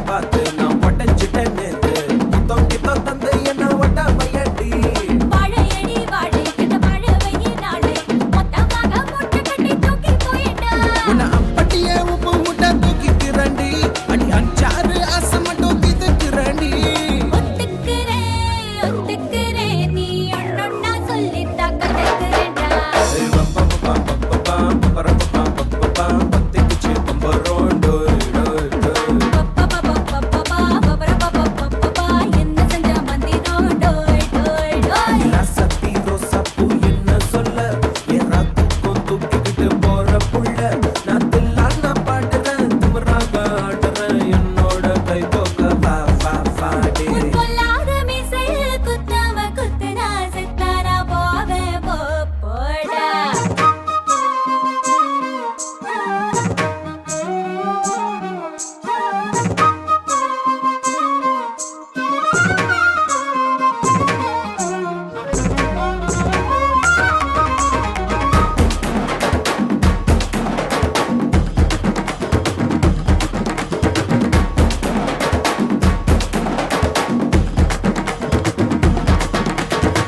பார்த்து நான் உடஞ்சிட்டேன் நேத்து தொங்கி தந்து என்ன ஒட்ட பையட்டி வாழையடி வாழை கிட்ட வாழவையே நாளை மொத்தமாக முட்டை கட்டி தூக்கி போயிட்டா உன்னை அப்பட்டியே உப்பு முட்டை தூக்கிக்கிறண்டி அடி அஞ்சாறு ஆசை மட்டும் தீத்துக்கிறண்டி ஒத்துக்கிறேன் நீ ஒன்னொன்னா சொல்லிட்டா கத்துக்கிறேன்டா பத்திக்குச்சு பம்பரோண்டோ என்ன செஞ்ச மந்திரம் டோய் டோய் டோய் சத்தி ரோசா பூ என்ன சொல்ல ஏறாத்துக்கும் தூக்கிக்கிட்டு போற புள்ள நான் தில்லான பாடுறேன் திமிராக ஆடுறேன் என்னோட கை தோக்க வா வா வாடே பொல்லாத மீசையில் குத்தாம குத்துனா செத்தானா போவேன் போடா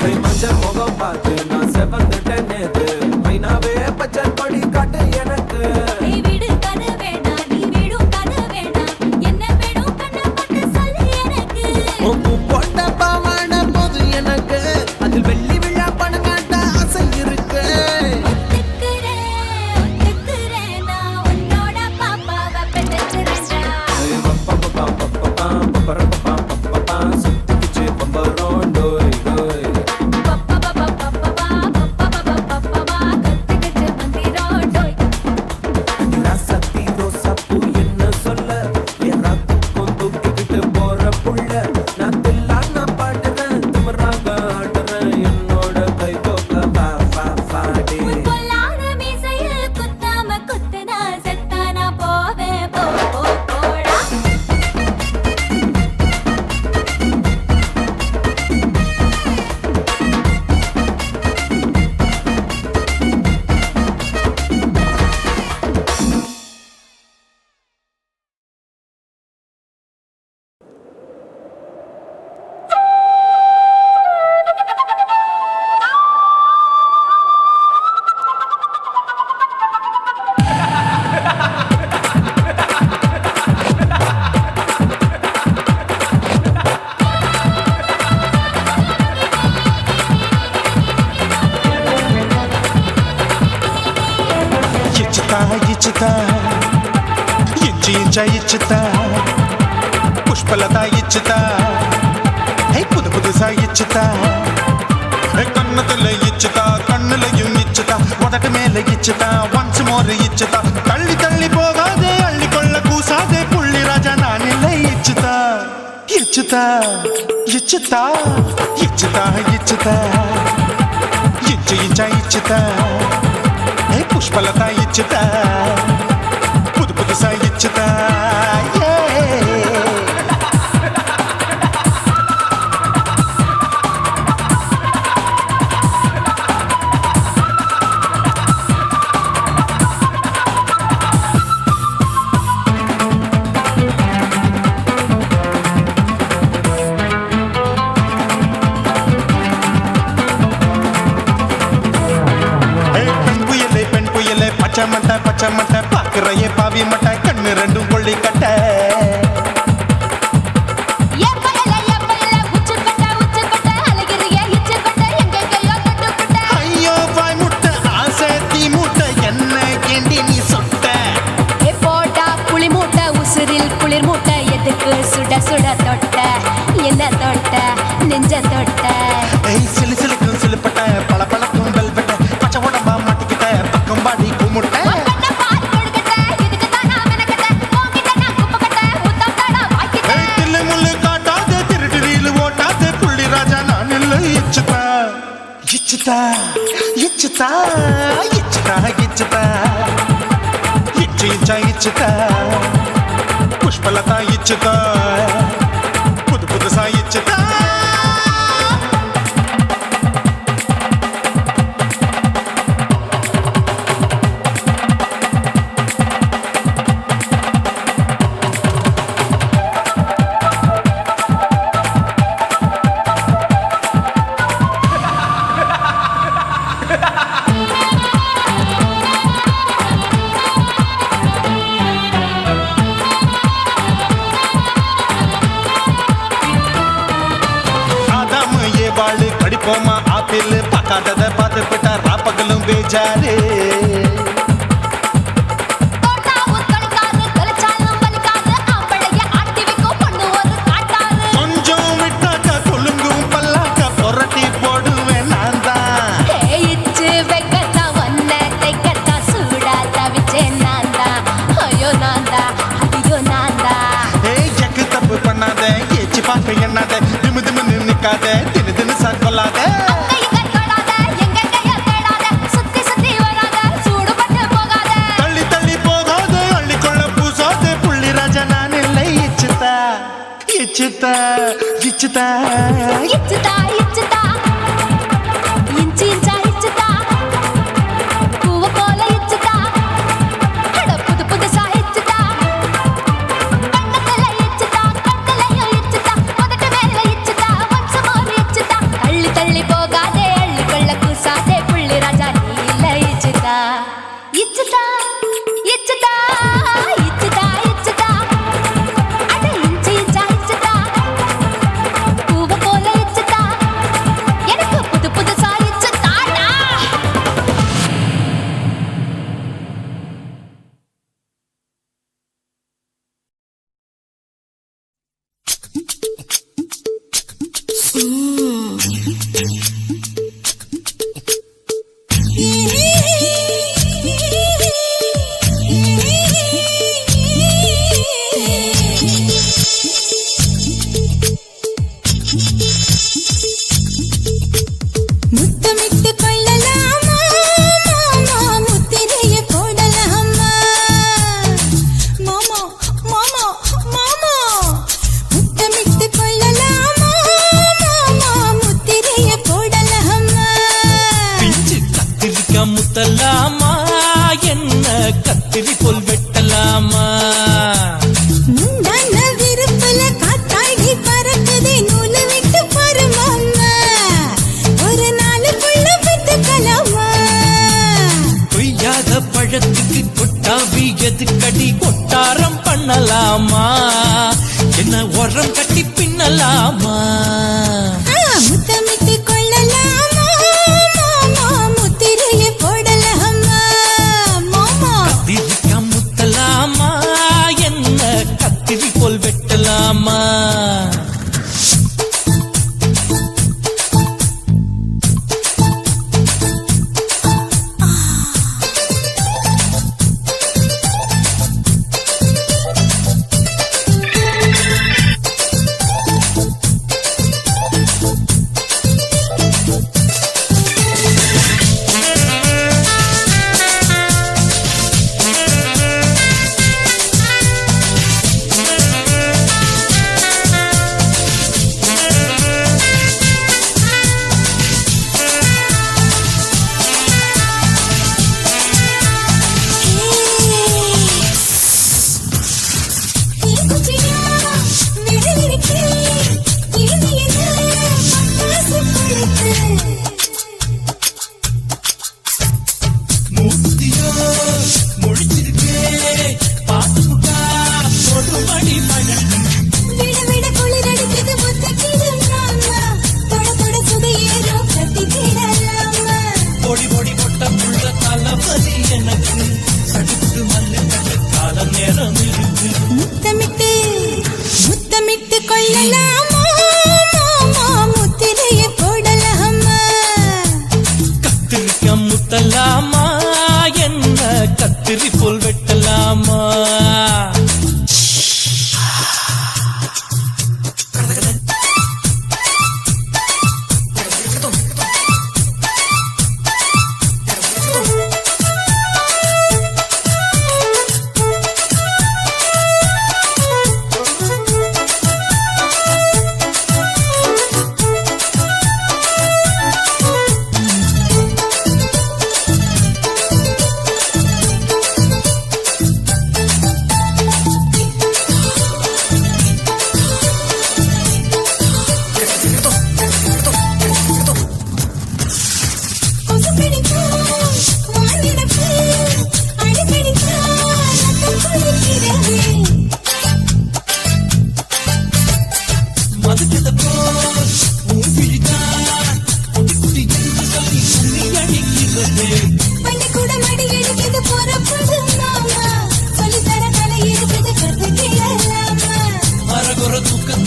கை மஞ்சள் முகம் பார்த்து நான் செவந்துட்டேன் நேத்து பைனாவே பச்சை கொடி காட்டு எனக்கு நீ வீடு கதை வேணாம் நீ வீடும் கதை வேணாம் என்ன வேணும் கண்ணை பட்டு சொல்லு எனக்கு உப்பு போட்ட பாவாட போது எனக்கு அதில் வெள்ளி விழா பணங்காட்ட ஆசை இருக்கு ஒத்துக்கிறேன் நான் உன்னோட பாப்பாவை பெற்றுக்கிறேன்டா சுத்திக்குச்சு பம்பரோண்டோய் டோய் கத்துக்கிட்டு மந்திரம் டோய் சத்தி ரோசா பூ என்ன சொல்ல ஏறாத்துக்கும் தூக்கிக்கிட்டு போற புள்ள நான் தில்லான பாடுறேன் திமிராக ஆடுறேன் என்னோட கை தோக்க வா வா வாடே பொல்லாத மீசையில் குத்தாம குத்துனா செத்தானா போவேன் போடா ఇచ్చుతా ఇచ్చుతా ఇంచి ఇంచ ఇచ్చుతా పుష్పలత ఇచ్చుతా హే పుదు పుదుసా ఇచ్చుతా కన్నతుల ఇచ్చుతా కన్నులயும் ఇచ్చుతా మొదటి మేల ఇచ్చుతా వన్స్ మోర్ ఇచ్చుతా తల్లి తల్లి పోగాదే అల్లి కొళ్ళ కూసాదే పుల్లి రాజా నానిల్ల ఇచ్చుతా ఇచ్చుతా ఇచ్చుతా ఇచ్చుతా ఇచ్చుతా ఇంచి ఇంచ ఇచ్చుతా హే పుష్పలత ఇచ్చుతా పుదు పుదుసా ఇచ్చుతా பச்சை மட்டை பாக்குறையே பாவி மட்டை கண்ணு ரெண்டும் கொள்ளி கட்ட ஐயோ பாய் முட்டை ஆசை தீ முட்டை என்ன கேண்டி நீ சொட்ட போட்டா புளி மூட்டை உசுரில் குளிர் மூட்டை எதுக்கு சுட சுட தொட்ட என்ன தொட்ட நெஞ்ச தொட்ட ஏய் சிலு சிலுக்கும் சிலுப்பட்ட பல பழக்கும் வெல்வெட்ட பச்சை உடம்பா மாட்டிக்கிட்ட பக்கம் பாடி குமுட்ட தில்லு முள்ளு காட்டாதே திருட்டு ரீலு ஓட்டாதே புள்ளி ராஜா நான் இல்லை இச்சுதா இச்சுதா இச்சுதா இச்சுதா இச்சுதா இச்சு இச்சா இச்சுதா புஷ்பலதா இச்சுதா புது புதுசா இச்சுதா பார்க்காதத பார்த்து விட்டா ராப்பகலும் பேஜாரு கொஞ்சம் விட்டாக்க கொலுங்கும் பல்லாக்க புரட்டி போடுவேன் நான் தான் எக்கு தப்பு பண்ணாத ஏச்சு பார்க்க எண்ணாத திமு திமுன்னு நிக்காத தினு தினு சாக்கொள்ளாத தள்ளி தள்ளி போகாத அள்ளிக்கொள்ள பூசாத புள்ளி ராஜா நான் இல்லை இச்சுதா இச்சுதா இச்சுதா முத்தலாமா என்ன கத்திரி போல் வெட்டலாமா விருப்பல காத்தாடி பறக்குதே நூலு விட்டு பருமாமா ஒரு நாளுக்குள்ள விட்டுக்கலாமா கொய்யாத பழத்துக்கு கொட்டாவி எதுக்கடி கொட்டாரம் பண்ணலாமா என்ன உரம் கட்டி பின்னலாமா முத்தமிட்டு கொள்ளலாமா மாமா முத்திரைய போடலாமா மாமா கத்திரிக்கா முத்தலாமா என்ன கத்திரி போல் வெட்டலாமா முத்தமிட்டு முத்தமிட்டு கொள்ளலாமா மாமா முத்திரைய போடலாமா கத்திரிக்கா முத்தலாமா என்ன கத்திரி போல் வெட்டலாமா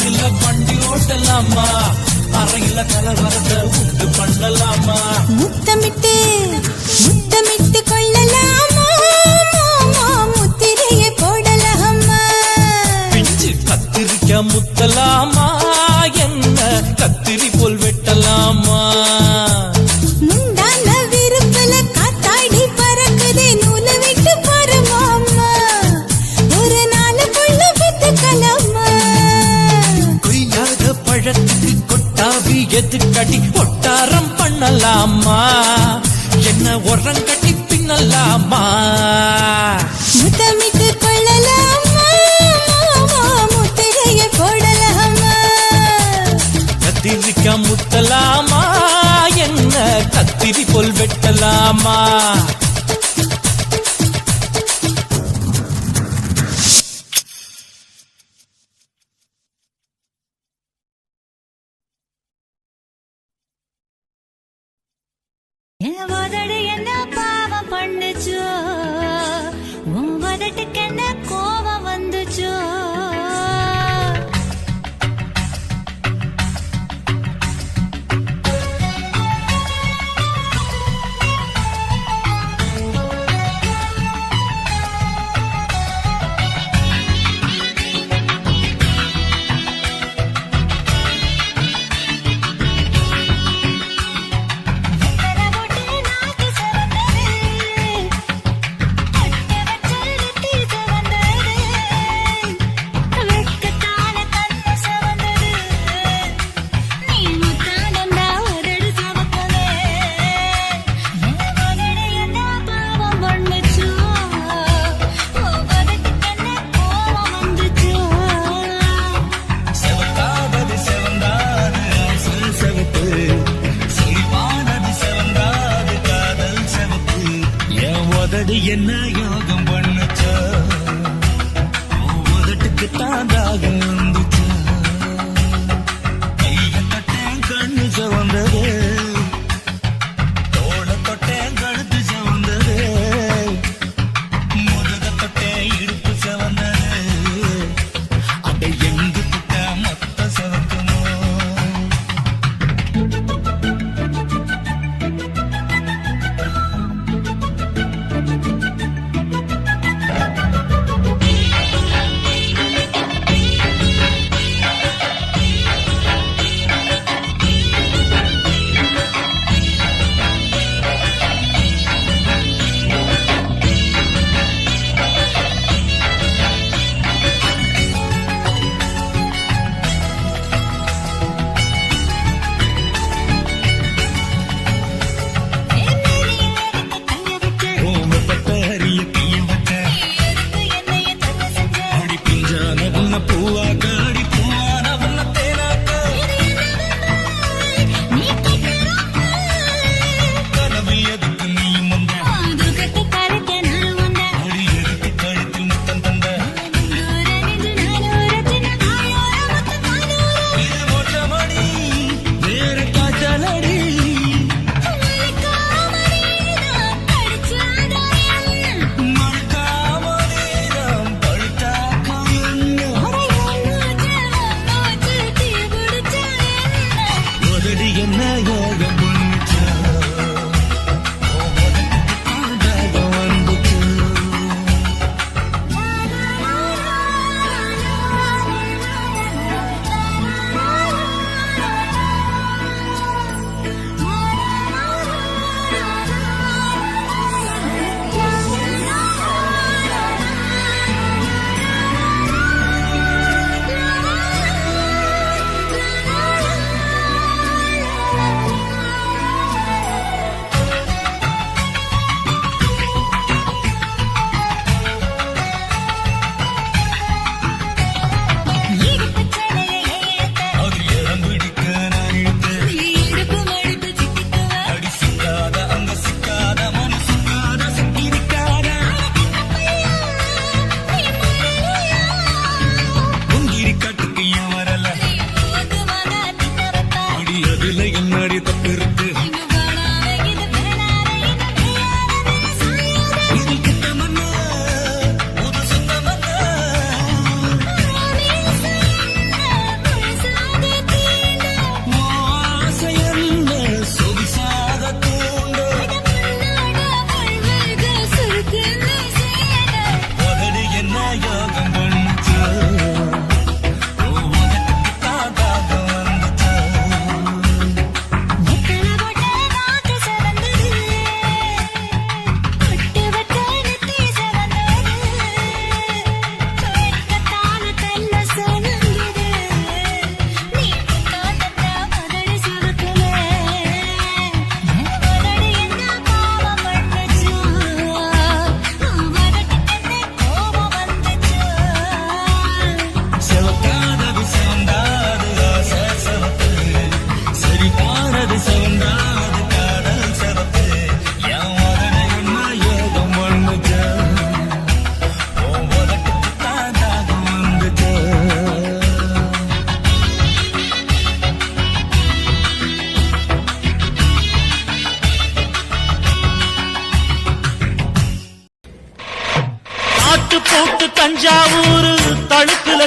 பைக்கில் வண்டி ஓட்டலாமா அறையில கலவரத்தை உண்டு பண்ணலாமா முத்தமிட்டு முத்தமிட்டு கொள்ளலாமா முத்திரையை போடலாமா பிஞ்சு கத்திரிக்க முத்தலாமா என்ன கத்திரி போல் வெட்டலாமா முந்தான விருப்பல காத்தாடி பறக்குதே நூலை விட்டு பரமாமா ஒரு நாளுக்குள்ள வித்துக்கலாமா கொய்யாத பழத்துக்கு கொட்டாவி எதுக்கடி ஒட்டாரம் பண்ணலாமா என்ன உரங்கட்டி பின்னலாமா முத்தமிட்டு கொள்ளலாமா முத்திரையை போடலாமா கத்திரிக்க முத்தலாமா என்ன கத்திரி போல் வெட்டலாமா என் உதடு என்ன பாவம் பண்ணுச்சோ உன் உதட்டுக்கு என்ன கோபம் வந்துச்சோ என்ன யோகம் பண்ணுச்சோ உதட்டுக்கு தாண்டாக வந்துச்சோ கைய தொட்டேன் கண்ணு சவந்தது தோள தொட்டேன் கழுத்து சவந்தது முதுக தொட்டேன் இடுப்பு சவந்தது அதை எங்கு தொட்ட மொத்த சவக்குமோ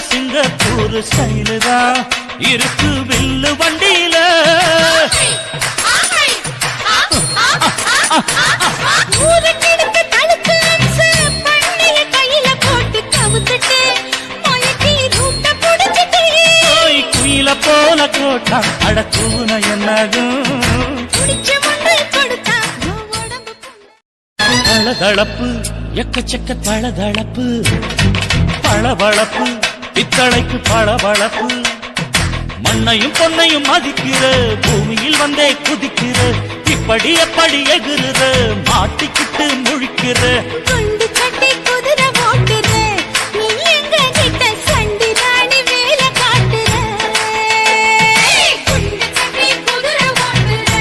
சிங்கப்பூர் ஸ்டைலு தான் இருக்கு வில்லு வண்டியில. குயில போல கோட்டா அடக்கூன என்னாகும் தளதளப்பு எக்கச்சக்க தளதளப்பு பளபளப்பு பித்தளைக்கு பளபளப்பு மண்ணையும் பொன்னையும் மதிக்கிற பூமியில் வந்தே குதிக்கிற இப்படி எப்படி எகுற மாட்டிக்கிட்டு முழிக்கிற குண்டு சட்டி குதிரை ஓட்டுற நீ எங்க கிட்ட சண்டி ராணி வேலை காட்டுற குண்டு சட்டி குதிரை ஓட்டுற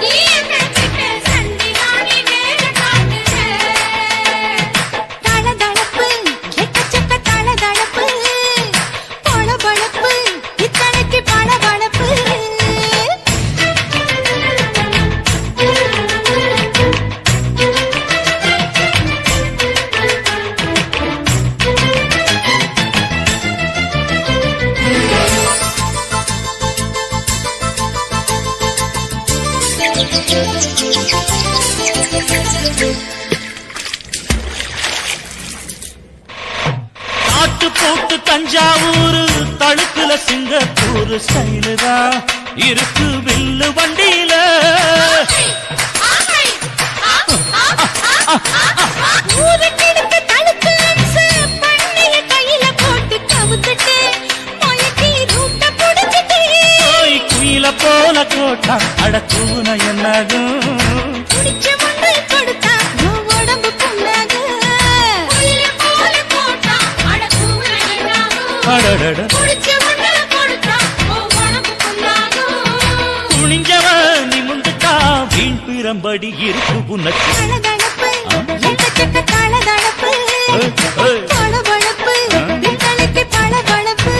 நீ எங்க கிட்ட சண்டி ராணி வேலை காட்டுற தளதளப்பு எக்கச்சக்க தளதளப்பு பளபளப்பு இத்தனைக்கு பளபளப்பு காட்டு போட்டு தஞ்சாவூர் தழுக்குல சிங்கப்பூர் ஸ்டைலு தான் இருக்கு வில்லு வண்டியில. ஊருக்கெடுத்து தடுத்து அம்சு பண்ணைய கையில போட்டு கவுத்துட்டு மயக்கி ரூட்ட புடிச்சிட்டு குயில போல கோட்டா அடக்கூன என்னாகும் குடிச்ச மண்ணை கொடுத்தா உன் உடம்பு புண்ணாக குயில போல போட்டா அடக்கூன என்னாகும் அடடட குடிச்ச மண்ணை கொடுத்தா உன் உடம்பு புண்ணாக துணிஞ்சவன் நிமிந்துட்டா வீண் பிரம்படி இருக்கு உனக்கு. தளதளப்பு எக்கச்சக்க தளதளப்பு பளபளப்பு இத்தனைக்கு பளபளப்பு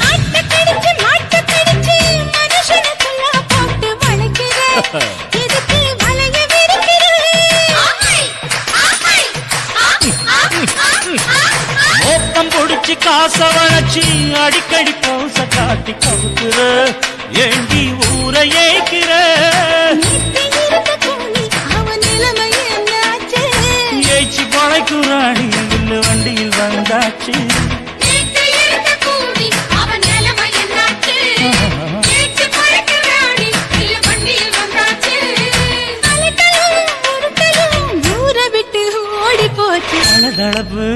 ஆட்டக்கடிச்சு மாட்டக்கடிச்சு மனுஷனுக்குள்ள போட்டு வளைக்கிற எதுக்கு வளைய விரிக்கிற மோப்பம் பொடிச்சு காச வளைச்சு அடிக்கடி பௌச காட்டி கவுக்குற ஏண்டி ஊரை ஏய்க்கிற நீத்தி இருக்க கூலி அவன் நிலைமை என்னாச்சு ஏய்ச்சி பழைக்குறாடி வில்லு வண்டியில் வந்தாச்சு. நீத்தி இருக்க கூலி அவன் நிலைமை என்னாச்சு ஏச்சு பறக்கிறாடி இல்ல வண்டியில் வந்தாச்சு அலட்டலும் உருட்டலும் ஊரை விட்டு ஓடி போச்சு தளதளப்பு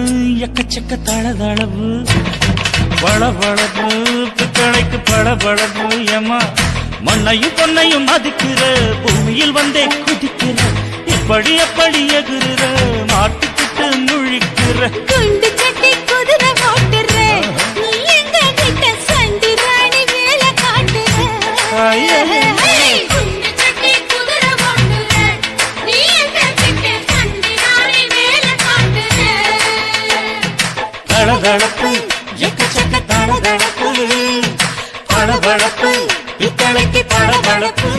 எக்கச்சக்க தளதளப்பு பளபளப்பு பித்தளைக்கு பளபளப்பு ஏமா மண்ணையும் பொன்னையும் மதிக்கிற பூமியில் வந்தே குதிக்கிற இப்படி எப்படி எகுற மாட்டுக்கிட்டு முழிக்கிற குண்டு சட்டி குதிரை ஓட்டுற நீ எங்க கிட்ட சண்டி ராணி வேலை காட்டுற ஐயே. குண்டு சட்டி குதிரை ஓட்டுற நீ எங்க கிட்ட சண்டி ராணி வேலை காட்டுற தளதளப்பு எக்கச்சக்க தளதளப்பு பளபளப்பு பித்தளைக்கு பளபளப்பு